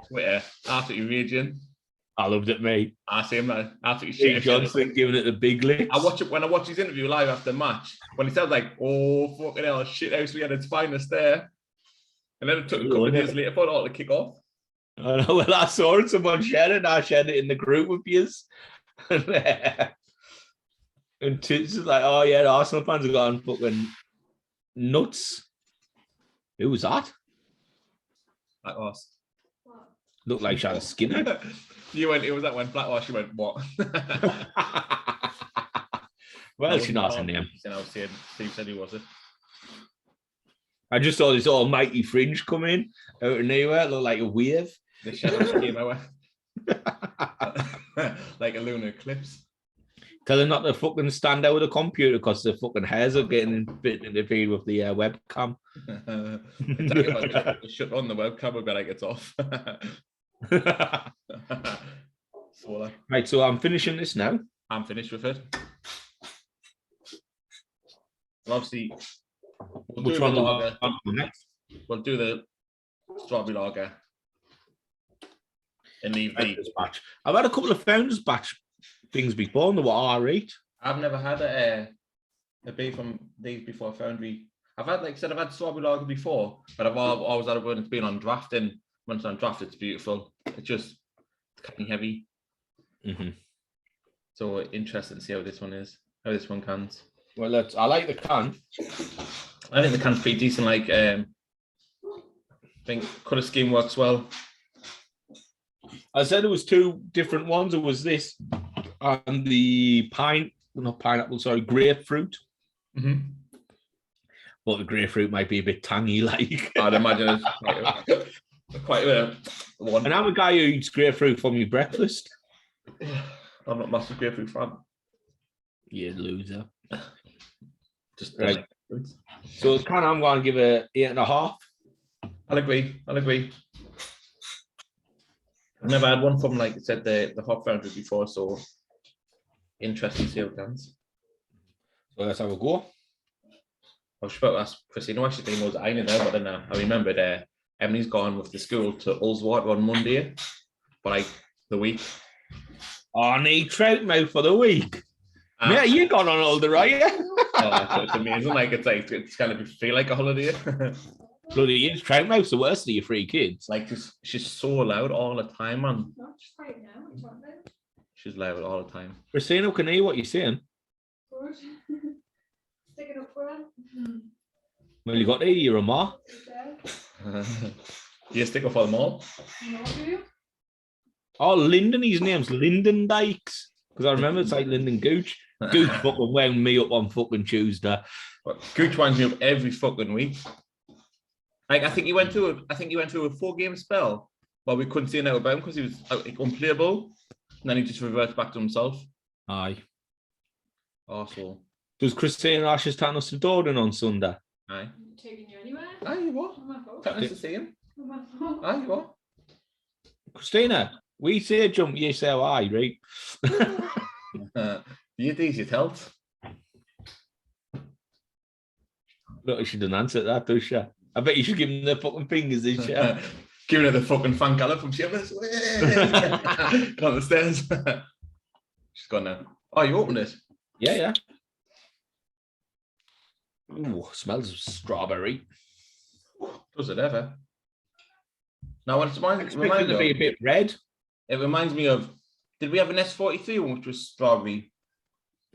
Twitter. Absolutely raging. I loved it, mate. I see him now. Absolutely Lee Johnson giving it the big licks. When I watch his interview live after the match, when he said like, "Oh fucking hell, shit house, we had its finest there," and then it took a couple of days later for it all to kick off. I know. Well, I saw it. Someone shared it. I shared it in the group with you. And Tits is like, "Oh yeah, the Arsenal fans have gone fucking nuts." Who was that? That was. Looked like Shannon Skinner. It was that when Black Horse, you went, what? Well, she knows her name. Steve said he was it. I just saw this almighty fringe come in out of nowhere. It looked like a wave. The shadows came out. Like a lunar eclipse. Tell them not to fucking stand out with a computer because the fucking hairs are getting bit in the feed with the webcam. Shut on the webcam, we'll be like, it's off. Right, so I'm finishing this now. I'm finished with it. And obviously, we'll do the lager. We'll do the strawberry lager and leave the batch. I've had a couple of Founders batch things before, and they were alright. I've never had a beer from these before Foundry. I've had, like I said, I've had strawberry lager before, but I've always had it when it's been on draft, and when it's on draft, it's beautiful. It's just kind of heavy. So interesting to see how this one is, how this one cans. Well, I like the can. I think the can's pretty decent. Like, I think colour scheme works well. I said there was two different ones. It was this and the grapefruit. But the grapefruit might be a bit tangy, like. I'd imagine it's quite a one. And I'm a guy who eats grapefruit for my breakfast. I'm not a massive grapefruit fan. You loser. Just right. So can I'm going to give it 8.5. I'll agree. I've never had one from, like I said, the hop foundry before, so interesting to see how it comes. So let's have a go. I was about to ask Christina what she think was I know, but then I remembered Emily's gone with the school to Ullswater on Monday for like the week. Oh, I need trout mouth for the week. Yeah, you gone on holiday, right? Oh, it's amazing. Like it's kind of feel like a holiday. Bloody is trout mouth's the worst of your three kids. Like she's so loud all the time, man. Not just right now. She's loud all the time. Christina, can I hear what you're saying? Good. Sticking up for it. Well, you got to hear your ma. You stick up for them all? No, do you? Oh, Lyndon, his name's Lyndon Dykes. Because I remember it's like Lyndon Gooch. Gooch fucking wound me up on fucking Tuesday. But Gooch winds me up every fucking week. Like I think he went through a 4-game spell while we couldn't see anything about him because he was unplayable. And then he just reverts back to himself. Aye. Also. Does Christina Ashes turn us to Dorden on Sunday? Aye. Taking you anywhere? Aye, you what? Taking us to see him? Aye, you what? Christina, we say jump, you say aye, right? You do your telt. Look, she didn't answer that, does she? I bet you should give them the fucking fingers, this shit. Giving her the fucking fan colour from Shivers. Come the stairs. She's gone now. Oh, you opened it? Yeah. Ooh, smells of strawberry. Does it ever? Now, what it reminds me to be a bit red. It reminds me of. Did we have an S43 one which was strawberry?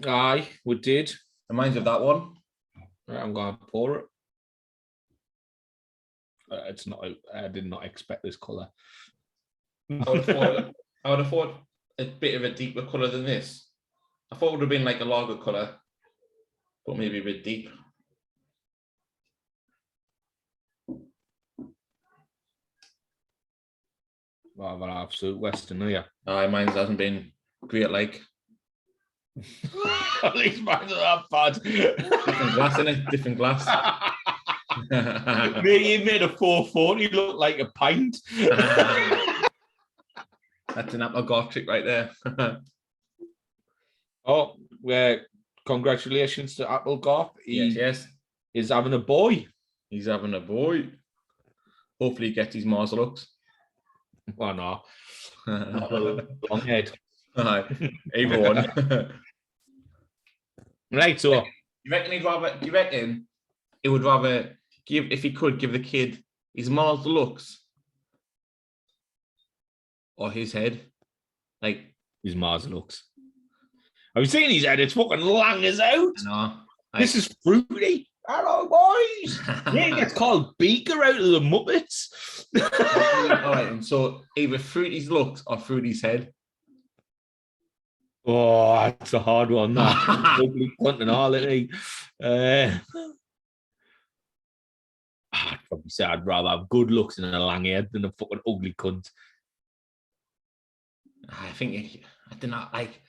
Aye, we did. Reminds me of that one. Right, I'm going to pour it. It's not. I did not expect this colour. I would have thought a bit of a deeper colour than this. I thought it would have been like a lager colour, but maybe a bit deep. Well, an absolute Western, are you? Aye, mine hasn't been great. Like at least mine's not that bad. Different glass, innit? Different glass. You made a 440 look like a pint. That's an apple golf trick right there. Oh, well, congratulations to Apple Golf. Yes. He's having a boy. He's having a boy. Hopefully he gets his Mars looks. Oh, no. Long head. Either one. Right, so. You reckon he would rather give, if he could, give the kid his Mars looks or his head? Like his Mars looks. Have you seen his head? It's fucking long as out. No. This is fruity. Hello, boys. Yeah, it gets called Beaker out of the Muppets. All right, and so either Fruity's looks or Fruity's head. Oh, that's a hard one. That ugly cunt and all, isn't he? I'd probably say I'd rather have good looks and a long head than a fucking ugly cunt. I think I did not like.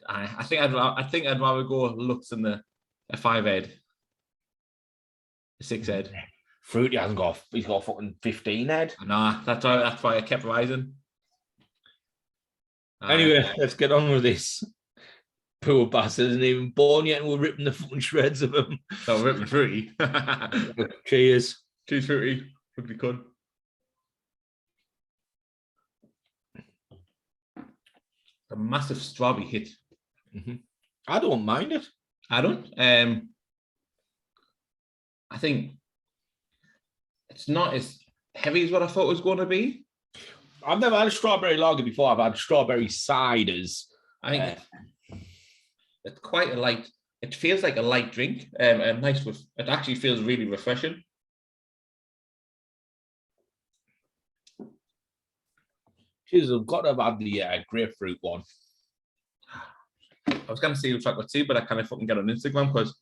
I think I'd rather go looks than a 5 head, a 6 head. Fruity hasn't got. He's got fucking 15 head. Nah, that's why I kept rising. Anyway, let's get on with this. Poor bastard isn't even born yet, and we're ripping the fucking shreds of him. So ripping Fruity. Cheers. Cheers, Fruity. Would be good. A massive strawberry hit. Mm-hmm. I don't mind it. I don't. I think it's not as heavy as what I thought it was going to be. I've never had a strawberry lager before. I've had strawberry ciders. I think it's quite a light. It feels like a light drink. And nice. It actually feels really refreshing. Cheers, I've got to have had the grapefruit one. I was going to say track or two, but I can't fucking get on Instagram because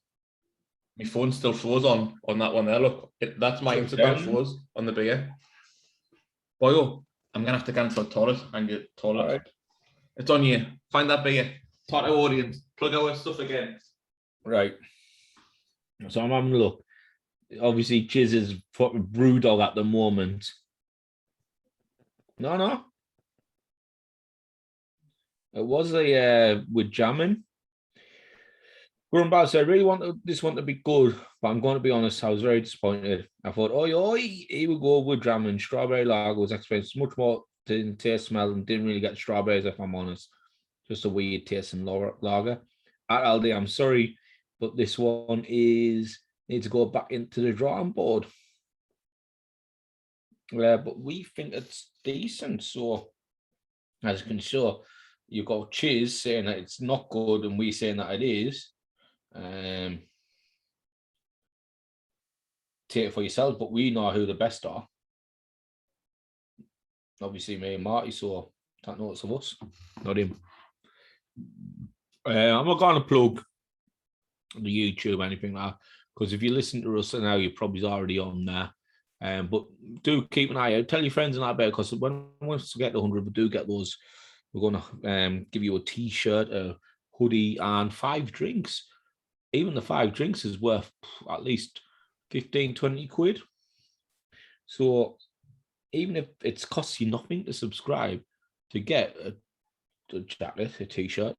my phone still froze on that one there. Look, that's my Instagram froze on the beer. Boyo, I'm going to have to cancel the toilet and get toilet. Right. It's on you. Find that beer. Talk to our audience. Plug our stuff again. Right. So I'm having a look. Obviously, Chiz is fucking brewdog at the moment. No. It was with jamming. Going back, so I really want this one to be good, but I'm going to be honest, I was very disappointed. I thought, oi, here we go with jamming. Strawberry lager was expensive, much more didn't taste, smell, and didn't really get strawberries, if I'm honest. Just a weird tasting lager. At Aldi, I'm sorry, but this one needs to go back into the drawing board. But we think it's decent, so as you can show, you've got Chiz saying that it's not good, and we saying that it is. Take it for yourselves, but we know who the best are. Obviously, me and Marty, so take notice of us, not him. I'm not going to plug the YouTube or anything like that, because if you listen to us now, you're probably already on there. But do keep an eye out. Tell your friends and that about, because when once we get to 100, we do get those. We're going to give you a T-shirt, a hoodie, and 5 drinks. Even the 5 drinks is worth at least 15, 20 quid. So even if it costs you nothing to subscribe, to get a jacket, a T-shirt,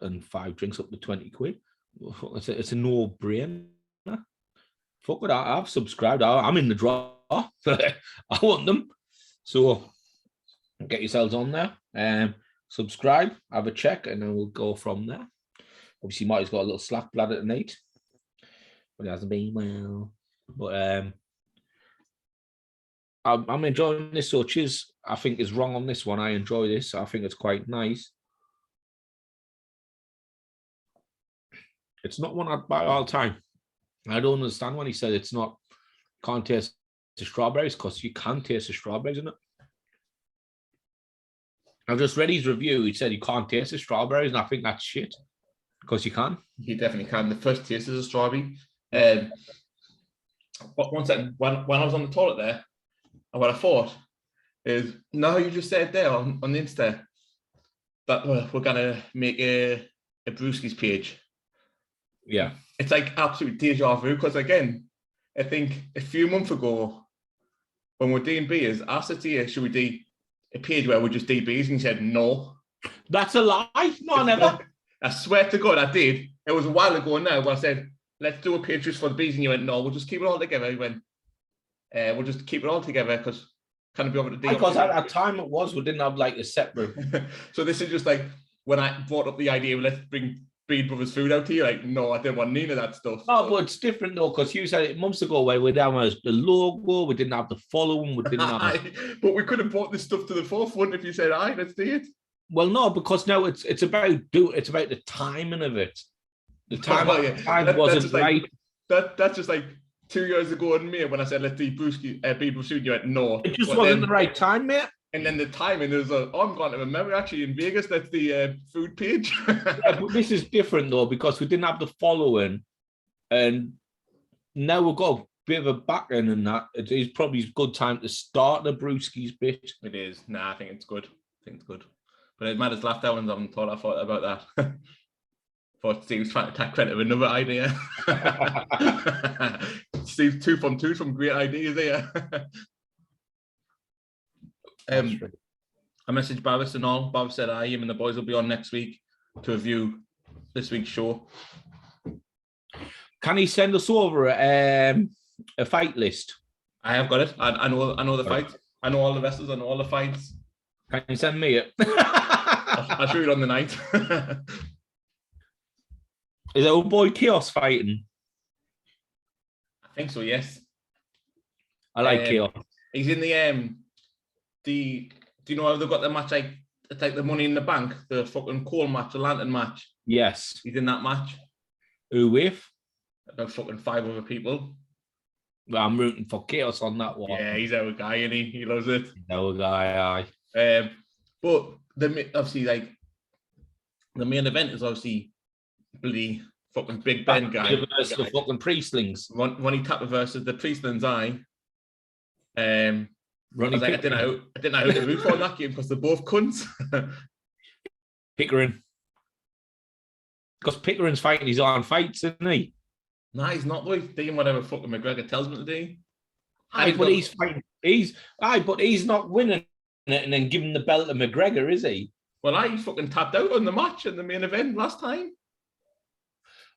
and 5 drinks up to 20 quid, it's a no-brainer. Fuck it, I've subscribed. I'm in the draw. I want them. So get yourselves on there. Subscribe, have a check, and then we'll go from there. Obviously, Marty's got a little slack bladder tonight, but it hasn't been well. But I'm enjoying this. So Chiz, I think, is wrong on this one. I enjoy this. I think it's quite nice. It's not one I'd buy all the time. I don't understand when he said it's not, can't taste the strawberries, because you can taste the strawberries in it. I've just read his review. He said you can't taste the strawberries, and I think that's shit, because you can. You definitely can. The first taste is a strawberry. But one second, when I was on the toilet there, and what I thought is, no, you just said there on the Insta that we're going to make a Brewskis page. Yeah. It's like absolute deja vu, because again, I think a few months ago, when we're doing beers, I said to you, should we do a page where we just do beers? And you said no. That's a lie. No, never. I swear to God, I did. It was a while ago now, but I said, let's do a page just for the beers. And you went, no, we'll just keep it all together. You went, we'll just keep it all together, because kind of be able to do. Because at that time it was, we didn't have like a separate. So this is just like when I brought up the idea, let's bring BeardBrothers food out to you. Like, no, I didn't want none of that stuff. No, but it's different though, because you said it months ago where we didn't have the logo, we didn't have the following, we didn't have. But we could have brought this stuff to the forefront if you said, "Aye, let's do it." Well, no, because now it's about the timing of it. The time, time wasn't right. That's just like 2 years ago in May when I said let's do BeardBrothers food. You went, no, it just wasn't the right time, mate. And then the timing is, I'm going to remember actually in Vegas, that's the food page. Yeah, but this is different though, because we didn't have the following, and now we've got a bit of a back end, and that it is probably a good time to start the Brewskis bit. It is. Nah, I think it's good. But it matters laughed out when I thought about that. Thought he was trying to take credit of another idea. Steve's 2 from 2, some great ideas there. I messaged Barris and all. Barris said, him and the boys will be on next week to review this week's show. Can he send us over a fight list? I have got it. I know the fights. I know all the wrestlers. I know all the fights. Can you send me it? I'll show you on the night. Is it old boy Chaos fighting? I think so, yes. I like Chaos. He's in do you know how they've got the match, like, it's like the Money in the Bank, the fucking coal match, the lantern match? Yes. He's in that match. Who with? About fucking 5 other people. Well, I'm rooting for Chaos on that one. Yeah, he's our guy, and he loves it. He's our guy, aye. But obviously, like, the main event is obviously bloody fucking Big Ben guy. Versus the fucking Priestlings. Ronnie Tapper versus the Priestlings, I didn't know how to root for that game because they're both cunts. Pickering. Because Pickering's fighting his own fights, isn't he? Nah, he's not. He's doing whatever fucking McGregor tells him to do. He's fighting. But he's not winning it and then giving the belt to McGregor, is he? Well, he fucking tapped out on the match in the main event last time.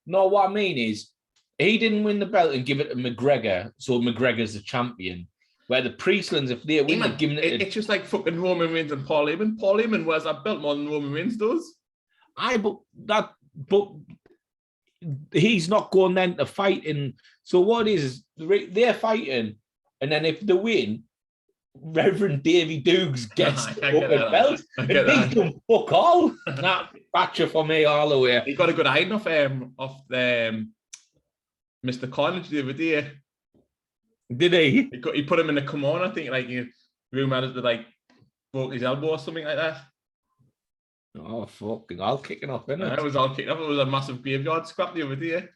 No, what I mean is, he didn't win the belt and give it to McGregor, so McGregor's the champion. Where the Priestlings, if they win, they're giving it. It's just like fucking Roman Reigns and Paul Heyman. Paul Heyman wears that belt more than Roman Reigns does. But he's not going then to fight in. So what is they're fighting, and then if they win, Reverend Davy Dukes gets the belt. And he's done fuck all. That batcher for me all the way. He got a good hiding off the Mr. Carnage the other day. Did he? He put him in the kimono. I think like rumor had it like broke his elbow or something like that. Oh fucking! All kicking off, isn't it? It was all kicking off. It was a massive graveyard scrap the other day.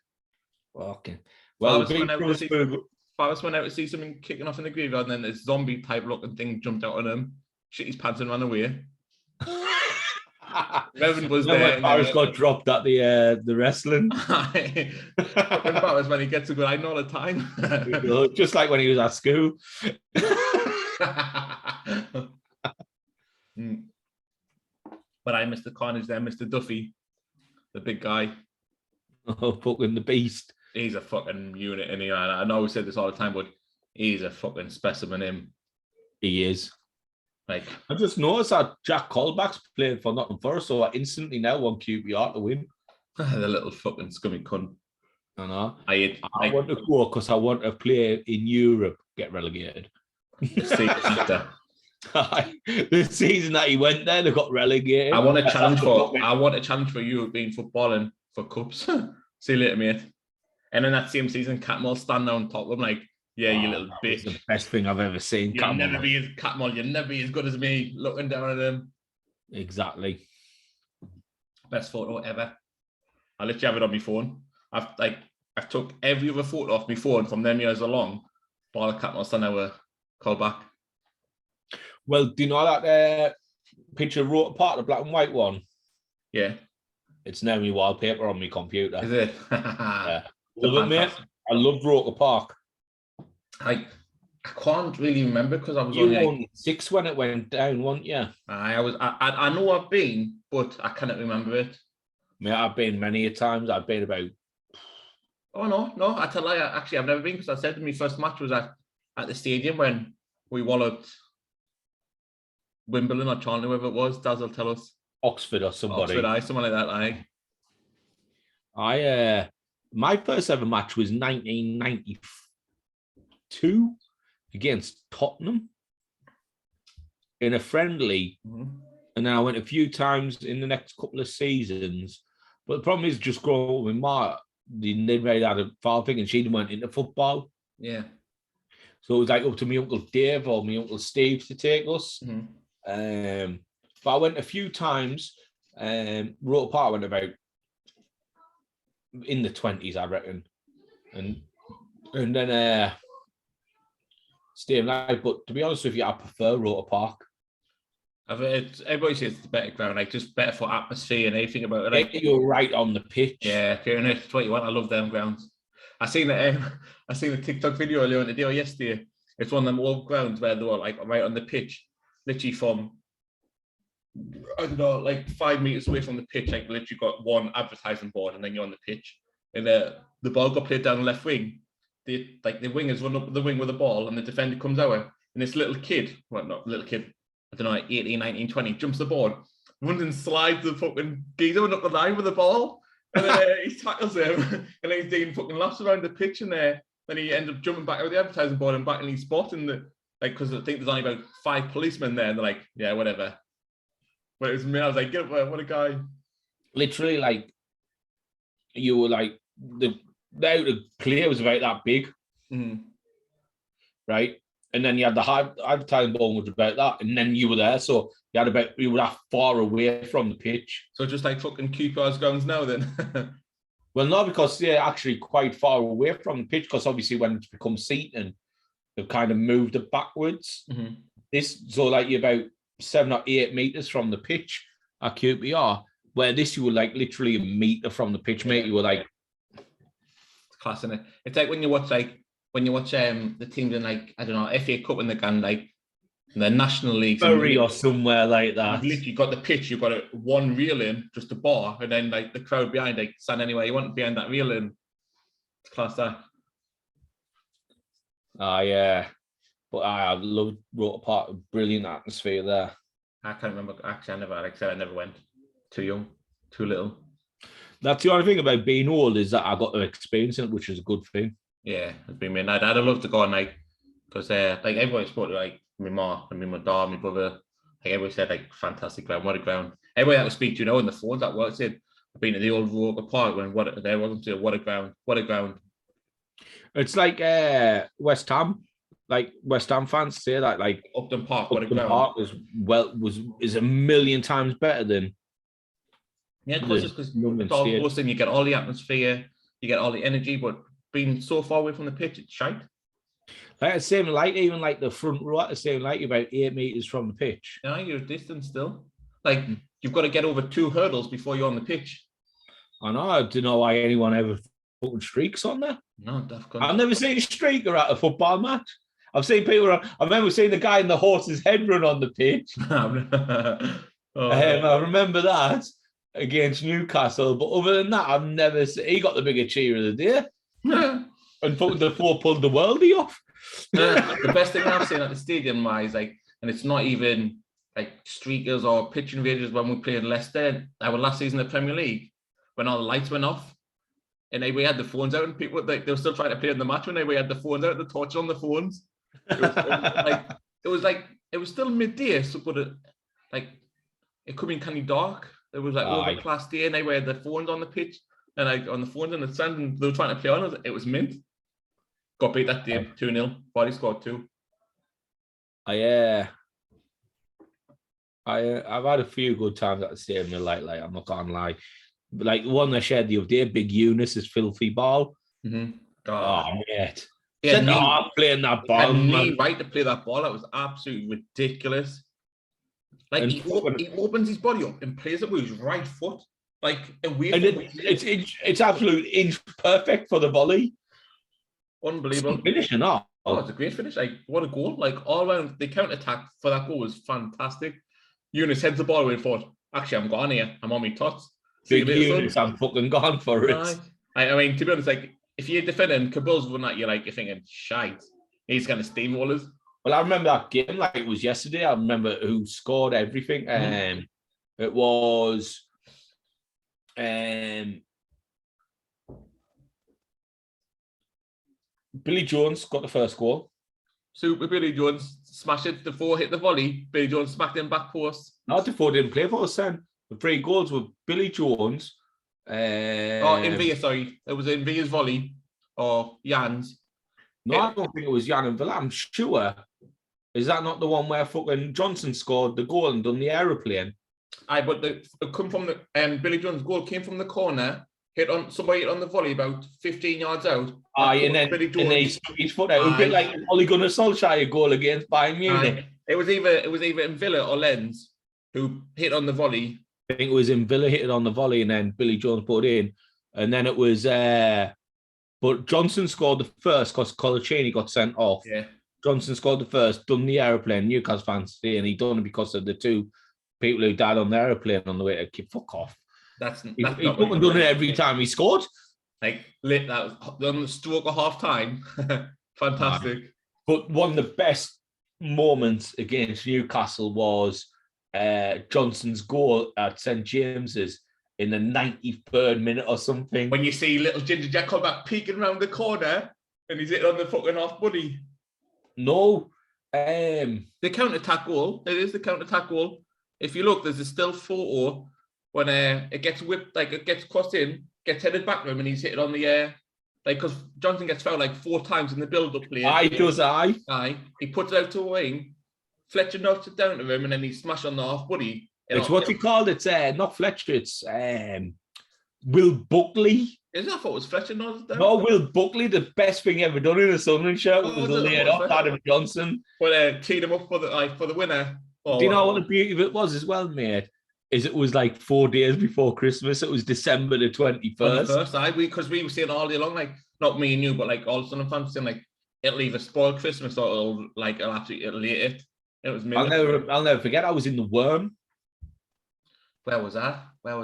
Fucking. Well, Farris went out to see something kicking off in the graveyard, and then this zombie type looking thing jumped out on him, shit his pants and ran away. Reverend was there. Farris got dropped at the wrestling. Farris when he gets a good hiding all the time. Just like when he was at school. But Mr. Carnage there, Mr. Duffy, the big guy. Oh, fucking the beast. He's a fucking unit, and I know we said this all the time, but he's a fucking specimen. Him. He is. Like I just noticed that Jack Colback's playing for Nottingham Forest, so I instantly now want QPR to win. The little fucking scummy cunt. I know. I want to go because I want to play in Europe, get relegated. The season that he went there, they got relegated. I want a challenge for European football and for cups. See you later, mate. And in that same season, Catmull standing on top of him like, yeah, you little bitch. The best thing I've ever seen. You'll never be as good as me, looking down at him. Exactly. Best photo ever. I'll let you have it on my phone. I've took every other photo off my phone from them years along. But the Catmull standing there call back. Well, do you know that picture wrote apart, the black and white one? Yeah. It's now my wallpaper on my computer. Is it? Yeah. Love it, mate. I love Roker Park. I can't really remember because I was only 6 when it went down, weren't you? I know I've been, but I cannot remember it. Mate, I've been many a times. I've been about. Oh no! I tell you, actually, I've never been because I said my first match was at the stadium when we walloped Wimbledon or Charlton, whoever it was. Daz will tell us. Oxford or somebody. Someone like that. My first ever match was 1992 against Tottenham in a friendly, and then I went a few times in the next couple of seasons. But the problem is, just growing up with Ma, they never had a father thing, and she went into football. Yeah. So it was like up to my Uncle Dave or my Uncle Steve to take us. Mm-hmm. But I went a few times. Roker Park went about in the 20s, I reckon, and then staying live. But to be honest with you, I prefer Roker Park. Everybody says it's the better ground, like just better for atmosphere and everything about it. Like you're right on the pitch. Yeah, it's what you want. I love them grounds. I seen it. I seen a TikTok video earlier today or yesterday. It's one of them old grounds where they were like right on the pitch, literally from I don't know, like 5 meters away from the pitch. Like literally got one advertising board, and then you're on the pitch. And the ball got played down the left wing. The wingers run up the wing with the ball, and the defender comes out, and this little kid, well, not little kid, I don't know, like 18, 19, 20, jumps the board, runs and slides the fucking geezer up the line with the ball, and then he tackles him, and then he's doing fucking laps around the pitch, and then he ends up jumping back over the advertising board and back in his spot, and because I think there's only about 5 policemen there, and they're like, yeah, whatever. But it was me, I was like, what a guy. Literally, like, you were like, the player was about that big, right? And then you had the advertising ball was about that, and then you were there, so you were that far away from the pitch. So just like fucking Cooper's grounds now, then. Well, no, because they're actually quite far away from the pitch, because obviously when it's become seating, they've kind of moved it backwards. So like you're about 7 or 8 meters from the pitch at QPR, where this you were like literally a meter from the pitch, mate. You were like, it's class, isn't it? It's like when you watch the teams in like, I don't know, FA Cup and like the National Leagues, Bury or somewhere like that. You've literally got the pitch, you've got one railing, just a bar, and then like the crowd behind, like stand anywhere you want behind that railing. It's class that. Yeah. But I loved Rotor Park, brilliant atmosphere there. I can't remember. Actually, I never went. Too young, too little. That's the only thing about being old, is that I got to experience it, which is a good thing. Yeah, it's been me. I'd love to go on, like, because like everybody spoke to like my mom and my dad, my brother. Like everybody said, like, fantastic ground, what a ground. Everybody that was speaking to, on the phones that works in. I've been at the old Rotor Park when what a ground, what a ground. It's like West Ham. Like West Ham fans say that, like Upton Park, Upton Park is a million times better than. Yeah, because it's all close, and you get all the atmosphere, you get all the energy, but being so far away from the pitch, it's shite. Like the same light, even like the front row at the same light, you're about 8 meters from the pitch. Yeah, you're distant still. Like you've got to get over 2 hurdles before you're on the pitch. I know. I don't know why anyone ever putting streaks on there. No, I've never seen a streaker at a football match. I've seen people. I remember seeing the guy in the horse's head run on the pitch. I remember that against Newcastle. But other than that, I've never seen. He got the bigger cheer of the day. And the 4 pulled the worldie off. The best thing I've seen at the stadium is like, and it's not even like streakers or pitch invaders. When we played Leicester, our last season in the Premier League, when all the lights went off, and we had the phones out, and people they were still trying to play in the match when we had the phones out, the torch on the phones. It was still midday, so but it could be kind of dark. It was like overcast day, and they had the phones on the pitch and like on the phones in the sand, and they were trying to play on us. It was mint. Got beat that game 2-0. Body scored 2. I've had a few good times at the stadium. Like I'm not gonna lie, but like the one I shared the other day, Big Eunice's filthy ball. Oh mate. Yeah, playing that ball. Right to play that ball. That was absolutely ridiculous. Like he opens his body up and plays it with his right foot. Like it's absolute inch perfect for the volley. Unbelievable. Finishing off. Oh, it's a great finish. Like what a goal. Like all around the counter attack for that goal was fantastic. Eunice heads the ball away and thought, actually I'm gone here. I'm on my tots. Big Eunice, I'm fucking gone for it. I mean, to be honest, like if you're defending Kabul's one that you're thinking, shite, he's gonna steamroll us. Well, I remember that game like it was yesterday. I remember who scored everything. It was Billy Jones got the first goal. Super Billy Jones smashed it. The 4 hit the volley. Billy Jones smacked in back post. Not the 4 didn't play for us then. The 3 goals were Billy Jones. In Villa, sorry. It was in Villa's volley or Jan's. No, I don't think it was Jan and Villa. I'm sure. Is that not the one where fucking Johnson scored the goal and done the aeroplane? But it come from the Billy Jones' goal came from the corner, somebody hit on the volley about 15 yards out. And then he stuck his foot out. A bit like Ole Gunnar Solskjaer goal against Bayern Munich. It was either in Villa or Lens who hit on the volley. I think it was in Villa hit it on the volley, and then Billy Jones put it in, and then it was But Johnson scored the first because Colaccini got sent off. Yeah. Johnson scored the first, done the aeroplane, Newcastle fans, and he done it because of the two people who died on the aeroplane on the way to fuck off. He Done it every time he scored. Like, that was on the stroke of half time. Fantastic. But one of the best moments against Newcastle was Johnson's goal at St. James's in the 93rd minute or something. When you see little Ginger Jack come back peeking around the corner and he's hitting on the fucking half buddy. No. The counter-attack goal. It is the counter-attack goal. If you look, there's a still photo when it gets whipped, like it gets crossed in, gets headed back to him, and he's hitting on the air. Because Johnson gets fouled like 4 times in the build-up play. Aye. He puts it out to a wing. Fletcher knocks it down to him, and then he smashes on the half buddy. It's what he called it. Not Fletcher. It's Will Buckley. Is that what was Fletcher knocked it down? No, Will Buckley. The best thing ever done in a Sunderland shirt was to lay it off Adam Johnson. Well, teed him up for the winner. Do you know what the beauty of it was as well, mate? Is it was like 4 days before Christmas. It was December the 21st. Because we were saying all day long, like, not me and you, but like all Sunderland fans saying like it'll either spoil Christmas or it'll absolutely elate it. It was. I'll never forget. I was in the Worm. Where was that? Probably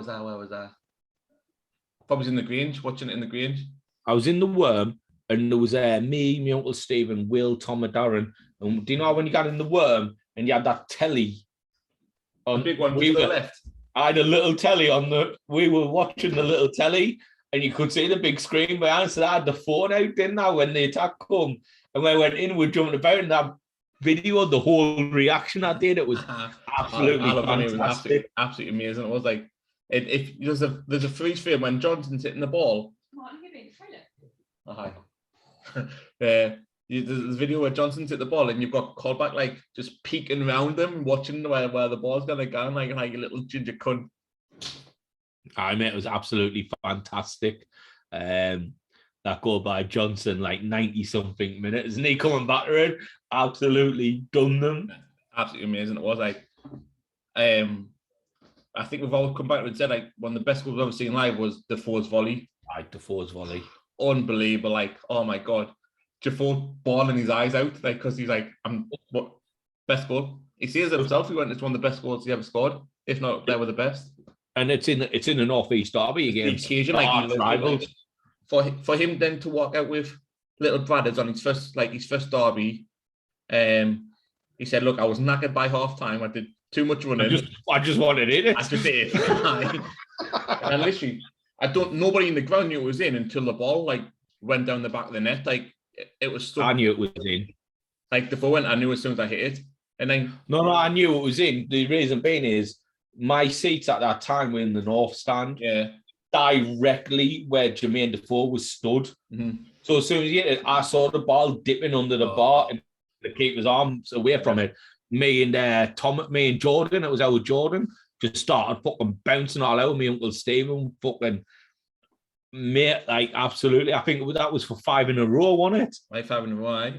was in the Grange, watching it in the Grange. I was in the Worm, and there was me, my Uncle Stephen, Will, Tom, and Darren. And do you know when you got in the Worm and you had that telly? On the big one to the left. I had a little telly we were watching the little telly, and you could see the big screen behind. So I had the phone out, didn't I, when the attack come? And when I went in, we were jumping about in that video, the whole reaction I did, it was absolutely fantastic. It was absolutely amazing. It was like, if there's a freeze frame when Johnson's hitting the ball. Martin, you're being There's a video where Johnson's hit the ball and you've got callback like just peeking around him, watching where the ball's gonna go, like a little ginger cunt. I mean, it was absolutely fantastic. That goal by Johnson, like 90-something minutes, and he coming back to it, absolutely done them. Absolutely amazing. It was like, I think we've all come back and said like one of the best goals we've ever seen live was Defoe's volley. Defoe's volley, unbelievable! Like, oh my god, Defoe bawling his eyes out, like, because he's like, best goal. He says it himself. He went, it's one of the best goals he ever scored, if not they were the best. And it's in the Northeast Derby against rivals. For him then to walk out with little Brothers on his first derby, he said, "Look, I was knackered by half time. I did too much running. I just wanted it. I just did it." And literally, nobody in the ground knew it was in until the ball like went down the back of the net. Like it was. So, I knew it was in. Like the went, I knew as soon as I hit it, and then no, I knew it was in. The reason being is my seats at that time were in the north stand. Yeah. Directly where Jermaine Defoe was stood. Mm-hmm. So as soon as he hit it, I saw the ball dipping under the bar and the keeper's arms away from it. Me and Jordan, it was our Jordan, just started fucking bouncing all over me. Uncle Stephen fucking mate, like absolutely. I think that was for 5 in a row, wasn't it? Like 5 in a row. I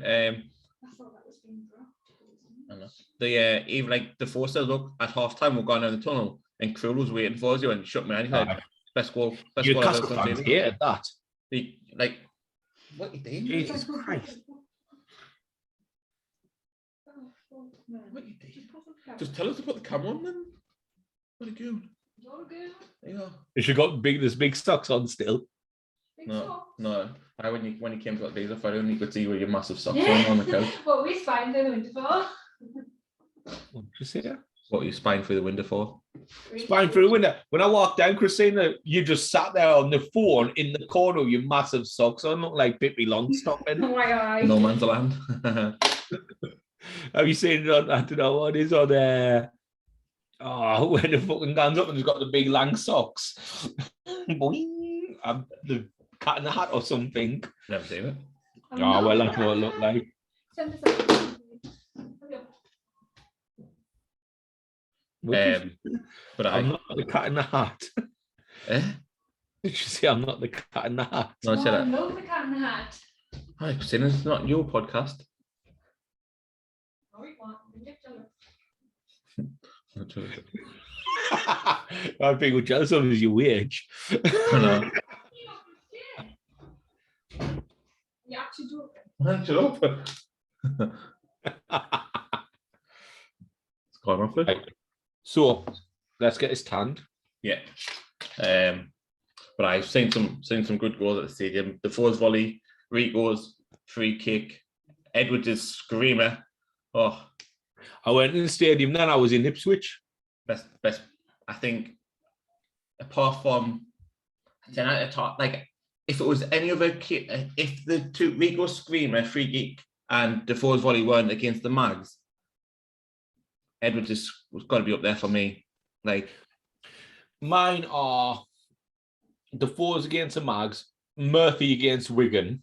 thought that was being dropped. Even like Defoe said, look, at half time we're going down the tunnel and Krul was waiting for us. You and shook me and he said, best goal I've ever seen. Hated that. What you doing? Jesus Christ. What you doing? Just tell us to put the camera on then. What are you doing? You're good. Yeah. Has she got there's big socks on still? No. When you came to that days, I thought you could see where your massive socks on the couch. What were you spying through the window for? What did you say? What were you spying through the window for? Spying through the window. When I walked down, Christina, you just sat there on the phone in the corner with your massive socks on, look like Pippi Longstocking. No man's land. Have you seen it on, I don't know what it is, on there? Oh, when the fucking guns up and he's got the big long socks. Boing. The Cat in the Hat or something. Never seen it. Oh, well, that's what it looked like. But I'm not the Cat in the Hat. Eh? Did you say I'm not the Cat in the Hat? No, I said I love the Cat in the Hat. Hi, Christina, it's not your podcast. No, it won't. I think we're jealous of your wage. I know. You actually joking? Shut up. It's gone off it. Right. So let's get his tanned. Yeah. But I've seen some good goals at the stadium. The Force volley, Rico's free kick, Edwards' screamer. Oh, I went in the stadium, then I was in Ipswich. best. I think, apart from, then I thought, like, if it was any other kick, if the two Rico screamer, free kick, and the Force volley weren't against the Mags, Edwards was got to be up there for me. Like, mine are the Fours against the Mags, Murphy against Wigan,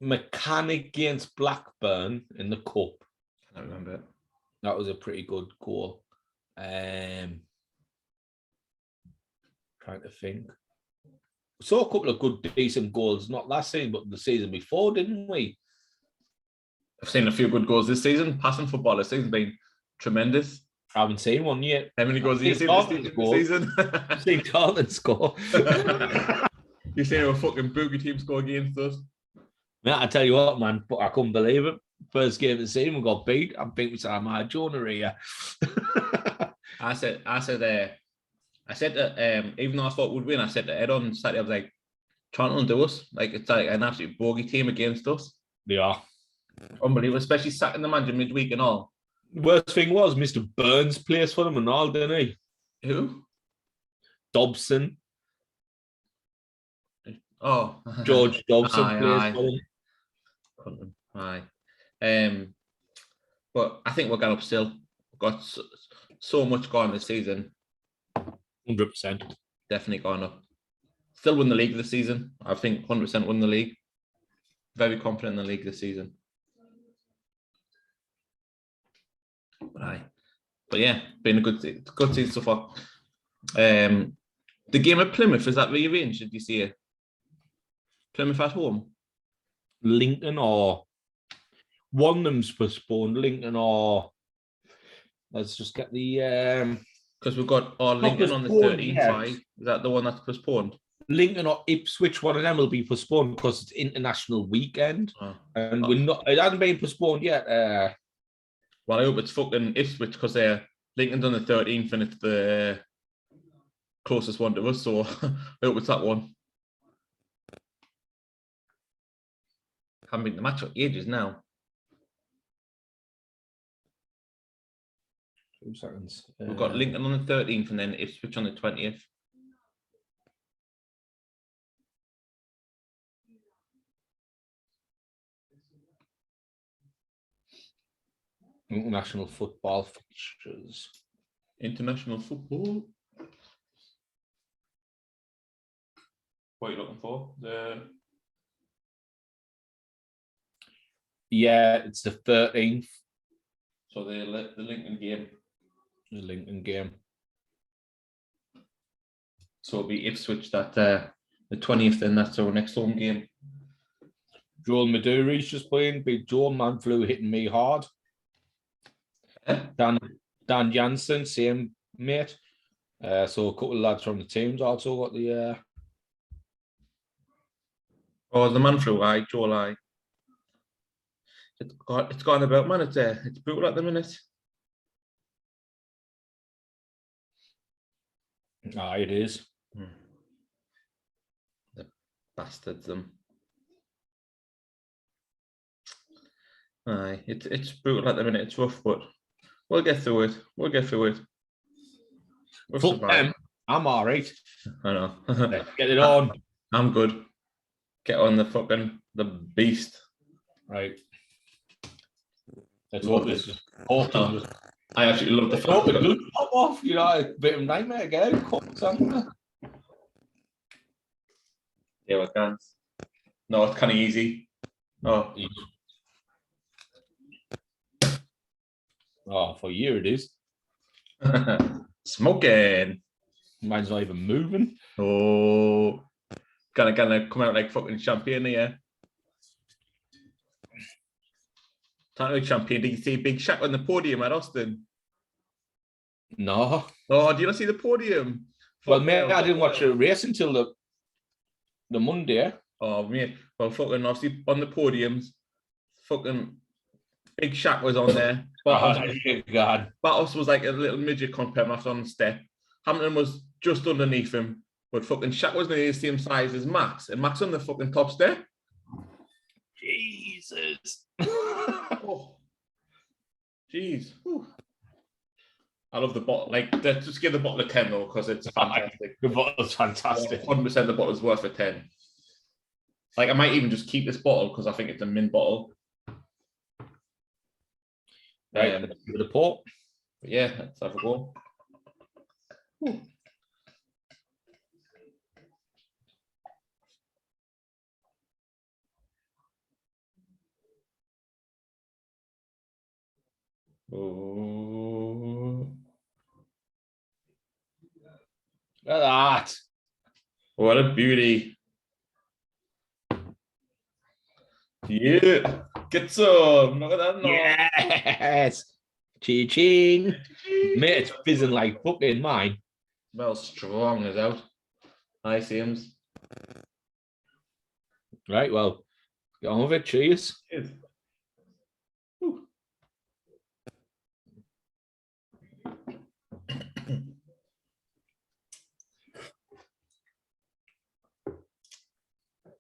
Mechanic against Blackburn in the Cup. I don't remember it. That was a pretty good goal. Trying to think. We saw a couple of good, decent goals, not last season, but the season before, didn't we? I've seen a few good goals this season. Passing football this season's been tremendous. I haven't seen one yet. How many goals have you seen this season? I've seen Carlton score. You've seen a fucking boogie team score against us. Yeah, I tell you what, man, but I couldn't believe it. First game of the season, we got beat. I think we said, "Am I Jonah here?" I said that even though I thought we'd win, I said to Ed on Saturday, I was like, trying to undo us. Like, it's like an absolute bogey team against us. They are. Unbelievable, especially sacking the manager midweek and all. Worst thing was, Mr. Burns plays for them and all, didn't he? Who? Dobson. Oh. George Dobson plays for them. Aye. But I think we're going up still. We've got so much going this season. 100%. Definitely going up. Still win the league this season. I think 100% win the league. Very confident in the league this season. But yeah, been a good season so far. The game at Plymouth, is that rearranged? Did you see it? Plymouth at home? Lincoln or one of them's postponed. Lincoln or let's just get the because we've got Lincoln on the 13th. Is that the one that's postponed? Lincoln or Ipswich, one of them will be postponed because it's international weekend, and we're not. It hasn't been postponed yet. Well, I hope it's fucking Ipswich because Lincoln's on the 13th and it's the closest one to us. So I hope it's that one. Haven't been the match for ages now. 2 seconds. We've got Lincoln on the 13th and then Ipswich on the 20th. International football fixtures. International football. What are you looking for? Yeah, it's the 13th. So the Lincoln game. The Lincoln game. So it'll be Ipswich that the 20th, and that's our next home game. Joel Maduri's just playing. Big Joel, man flu hitting me hard. Dan Jansen, same mate. So a couple of lads from the teams also got the. Oh, the man flu, Joel, It's gone about, man. It's brutal at the minute. It is. The bastards, them. It's brutal at the minute. It's rough, but we'll get through it. We'll survive. I'm all right. I know. Get it on. I'm good. Get on the beast. Right. Let's hope this is awesome. I actually love the fact that it pop off, you know, a bit of a nightmare again. Yeah, we can. No, it's kind of easy. Oh. Oh, for you it is. Smoking. Mine's not even moving. Oh. Gonna come out like fucking champagne here. Talking about champagne, did you see Big Shaq on the podium at Austin? No. Oh, do you not see the podium? Well, mate, I didn't watch the race until the Monday. Oh, mate. Well, fucking obviously on the podiums, fucking Big Shaq was on there. God. Batos was like a little midget compared to on the step. Hamilton was just underneath him, but fucking Shaq was nearly the same size as Max, and Max on the fucking top step. Jesus. Oh. Jeez. Whew. I love the bottle. Like, just give the bottle a 10 though, because it's fantastic. The bottle's fantastic. 100% the bottle's worth a 10. Like, I might even just keep this bottle because I think it's a mint bottle. Right, let's give it a pour. Yeah, let's have a go. Ooh. Oh. Look at that. What a beauty. Yeah. Get some. Look at that. Yes. Ching. Mate, it's fizzing like fucking mine. Smells strong as out. Hi, Sims. Right, well, get on with it. Cheers. Cheers.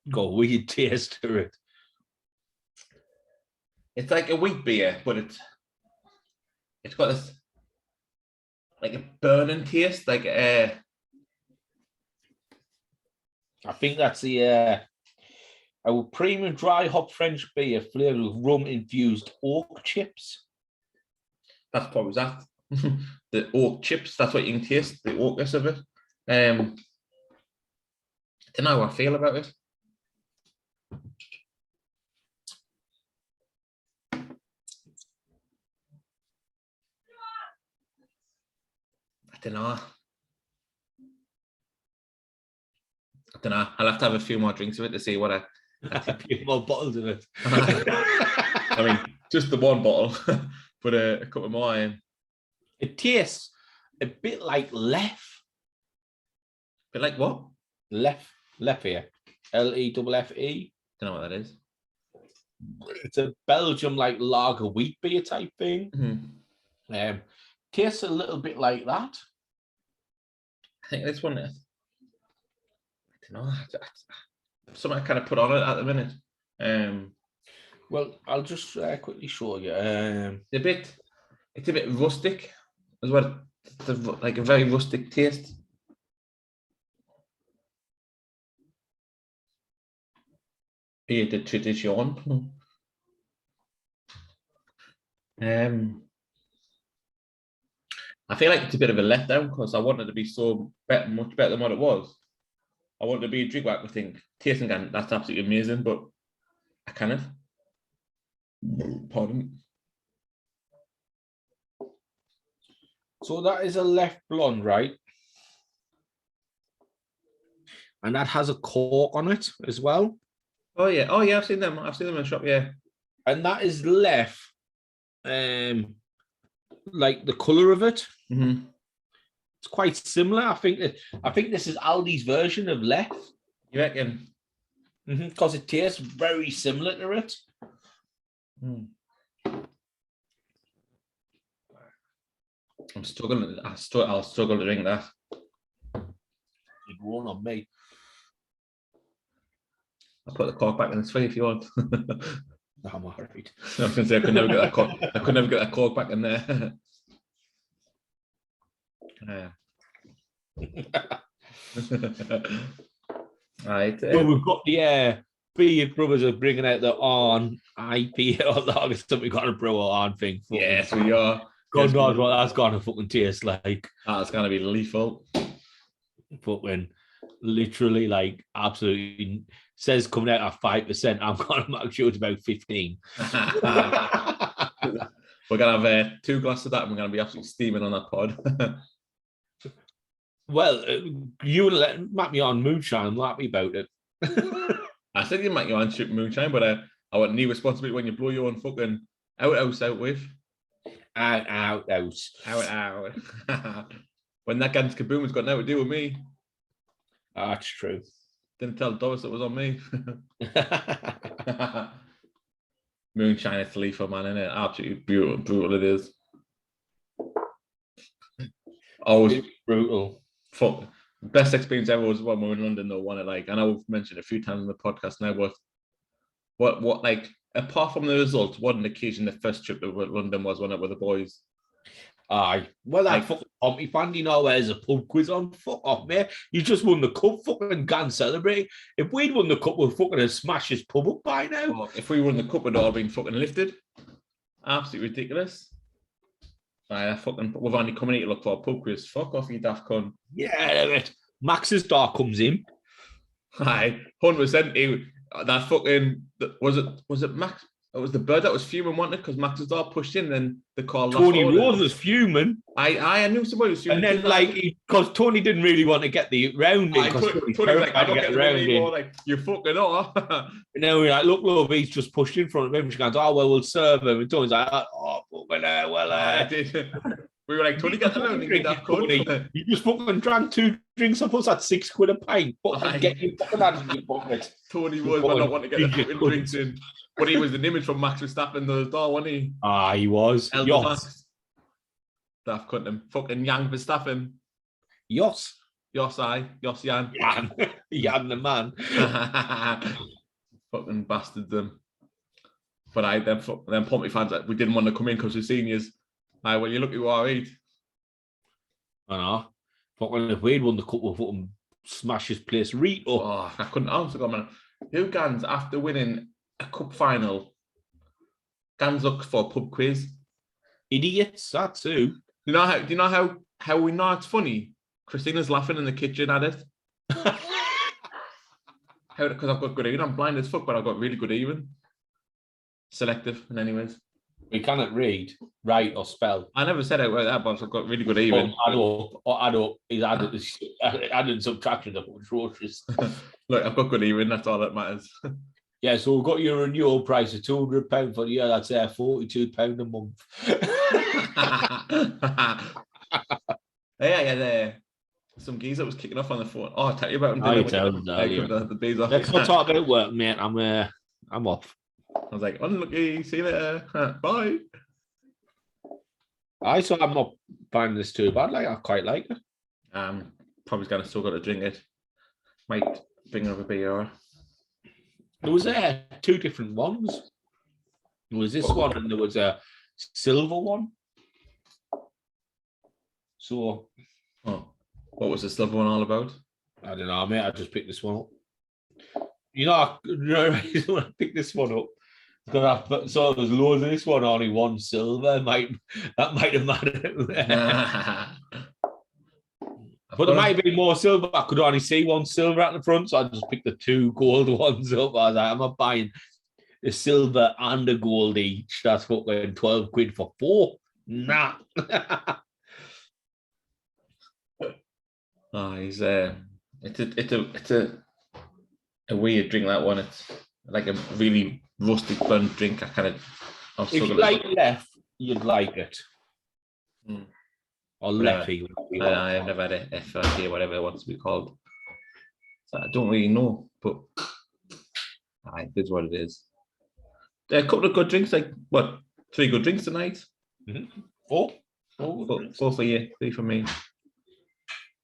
Got a weird taste to it. It's like a wheat beer, but it's got this like a burning taste, like I think that's the our premium dry hop French beer flavored with rum infused oak chips. that's probably that. The oak chips, that's what you can taste, the oakness of it. I don't know how I feel about it. I don't know. I'll have to have a few more drinks of it to see what I A few more bottles of it. I mean, just the one bottle, but a couple more. It tastes a bit like Lef. But like what? Leffe. Leffe. Don't know what that is. It's a Belgium like lager wheat beer type thing. Mm-hmm. Tastes a little bit like that. I think this one is. I don't know. Something I kind of put on it at the minute. Well, I'll just quickly show you. It's a bit rustic as well. It's like a very rustic taste. Beer de tradition. I feel like it's a bit of a letdown because I wanted to be much better than what it was. I wanted to be a drink where I think tasting that's absolutely amazing, but I kind of. Pardon. So that is a Left blonde, right? And that has a cork on it as well. Oh yeah, I've seen them. I've seen them in the shop. Yeah, and that is Left. Like the color of it. Mm-hmm. It's quite similar. I think this is Aldi's version of Left. You reckon? Because it tastes very similar to it. I'm struggling. I'll struggle to drink that. It won't on me. I'll put the cork back in this way if you want. I'm all right. I was going to say I could never get that cork. I could never get that cork back in there. Right. Well, we've got the BeardBrothers are bringing out the on IP or something. We've got to brew on thing. Yes, we are. God knows what that's gonna fucking taste like. That's gonna be lethal. Fucking literally, like, absolutely says coming out at 5%. I'm gonna make sure it's about 15. We're gonna have 2 glasses of that, and we're gonna be absolutely steaming on that pod. Well, you make me on moonshine, like me about it. I said you make your own shit moonshine, but I want new responsibility when you blow your own fucking outhouse out with. Outhouse. Out. What when that Gans Kaboom has got nothing to do with me. That's true. Didn't tell Doris it was on me. Moonshine is Khalifa, man, isn't it? Absolutely brutal it is. Always brutal. Fuck. Best experience ever was when we were in London, though. One I know we've mentioned a few times in the podcast now, but what like apart from the results, what an occasion the first trip to London was when it were the boys. Aye. Well, that fucking Pompey fan, you know, there's a pub quiz on. Fuck off, mate. You just won the cup, fucking gone celebrate. If we'd won the cup, we'd fucking have smashed his pub up by now. Well, if we won the cup, we'd all been fucking lifted. Absolutely ridiculous. Aye, we've only come in here to look for a pub quiz. Fuck off, you daft cunt. Yeah, mate. Max's door comes in. Aye, 100%. That fucking was it Max? It was the bird that was fuming, wasn't it? Because Max's door pushed in, then the call. Tony Rose was fuming. I knew somebody was fuming. And then, because Tony didn't really want to get the round in. Tony's like, I don't get the round anymore. Like, you fucking are. And then we're like, look, love, he's just pushed in front of him. She goes, oh, well, we'll serve him. And Tony's like, oh, fucking hell, well, I did. We were like, Tony, get the round. You just fucking drank 2 drinks of us at £6 a pint. Fucking get your fucking hands in your pocket. Tony was, but not want to get the fucking drinks in. But he was an image from Max Verstappen the door, wasn't he? Ah, he was. Max. Daft couldn't him. Fucking Young Verstappen. Yos. Yos Jan. Jan the man. Fucking bastards them. But them Pompey fans, we didn't want to come in because we're seniors. Aye, well, you look who are, right? I know. Fucking if we'd won the cup, we'll fucking smash his place right up. Oh, I couldn't answer, man. Who Gans, after winning a cup final, Gans looks for a pub quiz? Idiots, that's who. Do you know how we know it's funny? Christina's laughing in the kitchen at it. Because I've got good hearing. I'm blind as fuck, but I've got really good hearing. Selective, and anyways. We cannot read, write, or spell. I never said it like that, but I've got really good hearing. Add up. He's added subtraction of atrocious. Look, I've got good hearing. That's all that matters. Yeah, so we've got your renewal price of £200 for the year. That's £42 a month. Yeah. Some geezer was kicking off on the phone. Oh, I'll tell you about him. The bees off. Let's not talk about work, mate. I'm off. I was like, unlucky. See you later. Bye. So I'm not finding this too bad. I quite like it. Probably still got to drink it. Might bring another beer. There was 2 different ones. There was this one and there was a silver one. So, what was the silver one all about? I don't know, mate. I just picked this one up. You know, when I picked this one up, so there's loads of this one, only one silver. That might have mattered. But there might have been more silver. I could only see one silver at the front, so I just picked the 2 gold ones up. I was like, I'm not buying a silver and a gold each. That's fucking £12 for 4. Nah. It's a weird drink, that one. It's like a really rustic burnt drink. If you like left, you'd like it. Or Leffy. I've never had it, FRT, whatever it wants to be called. So I don't really know, but it is what it is. A couple of good drinks, 3 good drinks tonight? Mm-hmm. 4? 4 for you, 3 for me.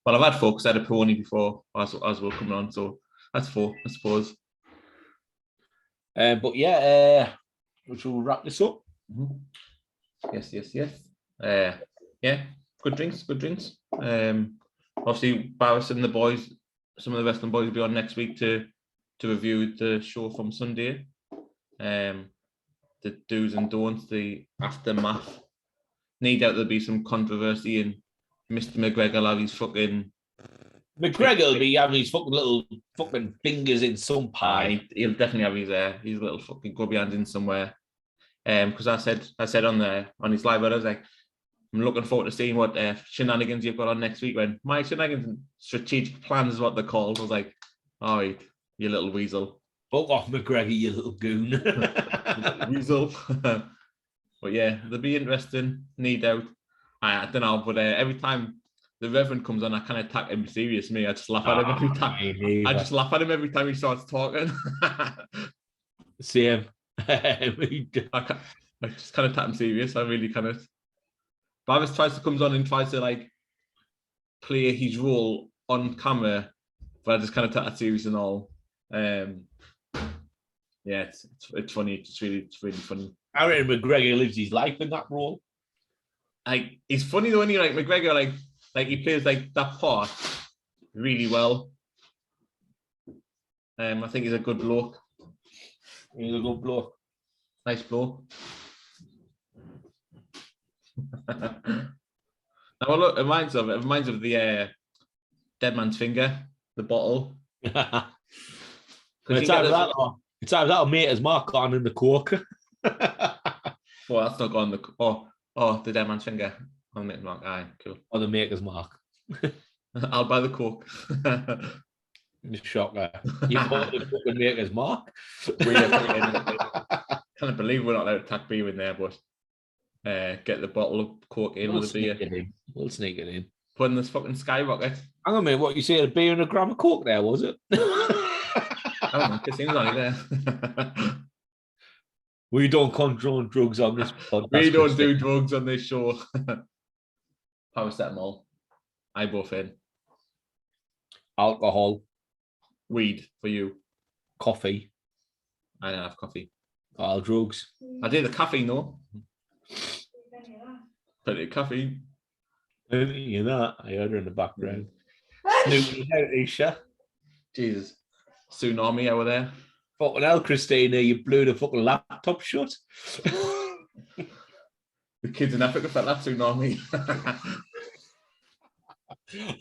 Well, I've had 4 because I had a pony before as we're coming on, so that's 4, I suppose. But yeah, we shall wrap this up. Mm-hmm. Yes. Yeah, good drinks. Obviously, Barris and the boys, some of the Western boys will be on next week to review the show from Sunday. The do's and don'ts, the aftermath. No doubt there'll be some controversy, and Mr. McGregor will have his fucking... McGregor will be having his fucking little fucking fingers in some pie. He'll definitely have his little fucking grubby hands in somewhere. Because I said on his live, I was like, I'm looking forward to seeing what shenanigans you've got on next week. When my shenanigans and strategic plans is what they're called. I was like, all right, you little weasel. Fuck off, McGregor, you little goon. Weasel. But yeah, they'll be interesting, no doubt. I don't know, but every time the Reverend comes on, I kind of take him serious. Me, I just laugh at him every time. I just laugh at him every time he starts talking. Same. I just kind of take him serious. I really kind of. Bavis tries to comes on and tries to like play his role on camera, but I just kind of take that serious and all. Yeah, it's funny. It's really funny. I reckon McGregor lives his life in that role. Like it's funny though when you like McGregor, like he plays like that part really well. I think he's a good bloke. He's a good bloke. Nice bloke. Now look, it reminds of the dead man's finger, the bottle. It's either that or Mater's Mark on in the Coke. Well, that's not gone. The dead man's finger on Mater's Mark. Aye, cool. Or the Maker's Mark. I'll buy the Coke. Shocker. You bought the fucking Maker's Mark? Can't believe we're not allowed to tack beer in there, but get the bottle of Coke in with the beer. We'll sneak it in. Put in this fucking skyrocket. Hang on a minute, what you say, a beer and a gram of Coke there, was it? I don't know, it seems only there. We don't condone drugs on this podcast. We don't do drugs on this show. Power set them all. I both in. Alcohol. Weed for you. Coffee. I don't have coffee. All drugs. I did the caffeine though. Plenty of caffeine. You know that. I heard her in the background. Jesus. Tsunami over there. Fucking hell, Christina, you blew the fucking laptop shut. The kids in Africa felt that tsunami.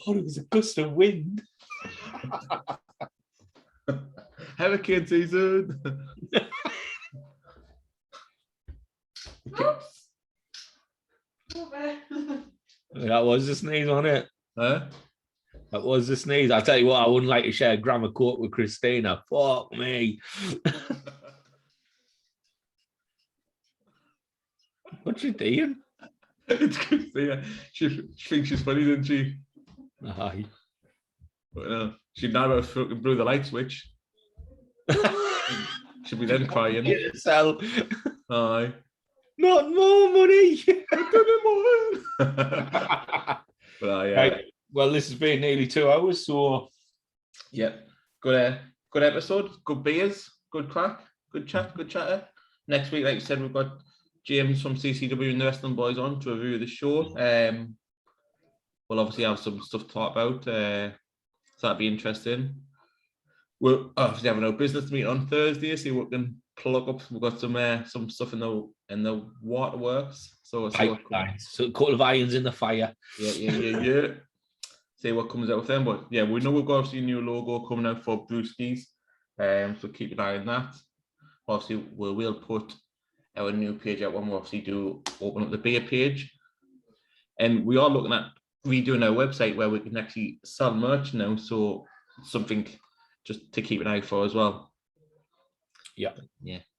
Oh, there was a gust of wind. Hurricane season. That was the sneeze on it. Huh? That was the sneeze. I'll tell you what, I wouldn't like to share a gram of Coke with Christina. Fuck me. What's she doing? It's Christina. She thinks she's funny, doesn't she? Aye. But, she'd never fucking blew the light switch. She'd be then crying. Sell. Aye. Not more money. But yeah. Right. Well, this has been nearly 2 hours, so yeah, good episode, good beers, good crack, good chatter. Next week, like you said, we've got James from CCW and the rest of them boys on to review the show. We'll obviously have some stuff to talk about, so that'd be interesting. We'll obviously have a business meeting on Thursday, see what we can plug up. We've got some stuff in the waterworks. So a couple of irons in the fire. Yeah. See what comes out with them. But yeah, we know we've got obviously a new logo coming out for Brewskis. So keep an eye on that. Obviously, we'll put our new page out when we obviously do open up the beer page. And we are looking at redoing our website where we can actually sell merch now. So something just to keep an eye for as well. Yeah,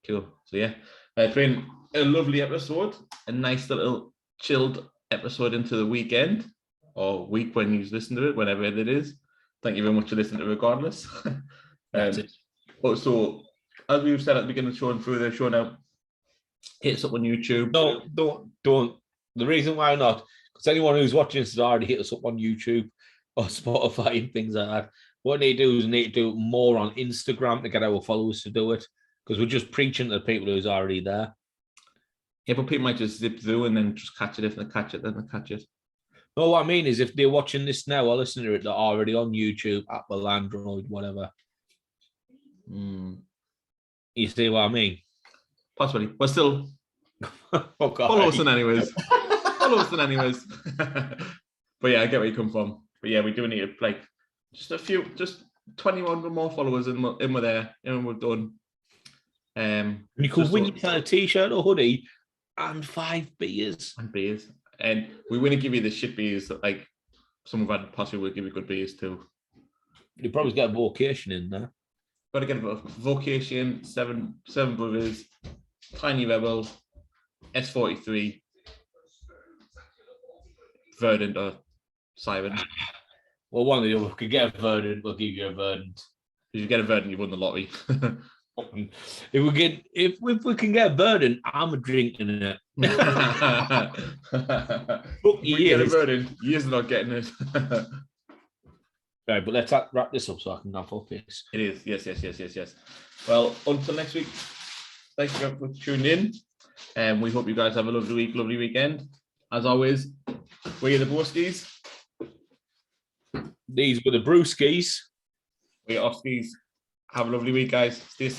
cool. So yeah, it's been a lovely episode, a nice little chilled episode into the weekend or week when you listen to it, whenever it is. Thank you very much for listening to it regardless. Also, as we've said at the beginning of the show and through the show now, hit us up on YouTube. No, don't. The reason why not, because anyone who's watching this has already hit us up on YouTube or Spotify and things like that. What they do is they need to do more on Instagram to get our followers to do it, because we're just preaching to the people who's already there. Yeah, but people might just zip through and then just catch it. If they catch it, then they catch it. No, what I mean is if they're watching this now or listening to it, they're already on YouTube, Apple, Android, whatever. You see what I mean? Possibly, but still, follow us in anyways. But yeah, I get where you come from. But yeah, we do need just 21 more followers and we're there, and we're done. You could win a t-shirt or hoodie and 5 beers. And we wouldn't give you the shit beers that like some of our possibly will give you good beers too. You probably get a vocation in there. Got to get a vocation, seven brothers, Tiny Rebel, S43, Verdant or Simon. Well, one of the other could get a Verdant, we'll give you a Verdant. If you get a Verdant, you won the lottery. If we can get a Verdant, I'm drinking it. If we get a Verdant, you're not getting it. Right, but let's wrap this up so I can go for this. It is, yes. Well, until next week, thank you for tuning in, and we hope you guys have a lovely week, lovely weekend. As always, we're the Borskis. These were the Brewskis. We're Offskis. Have a lovely week, guys. Stay safe.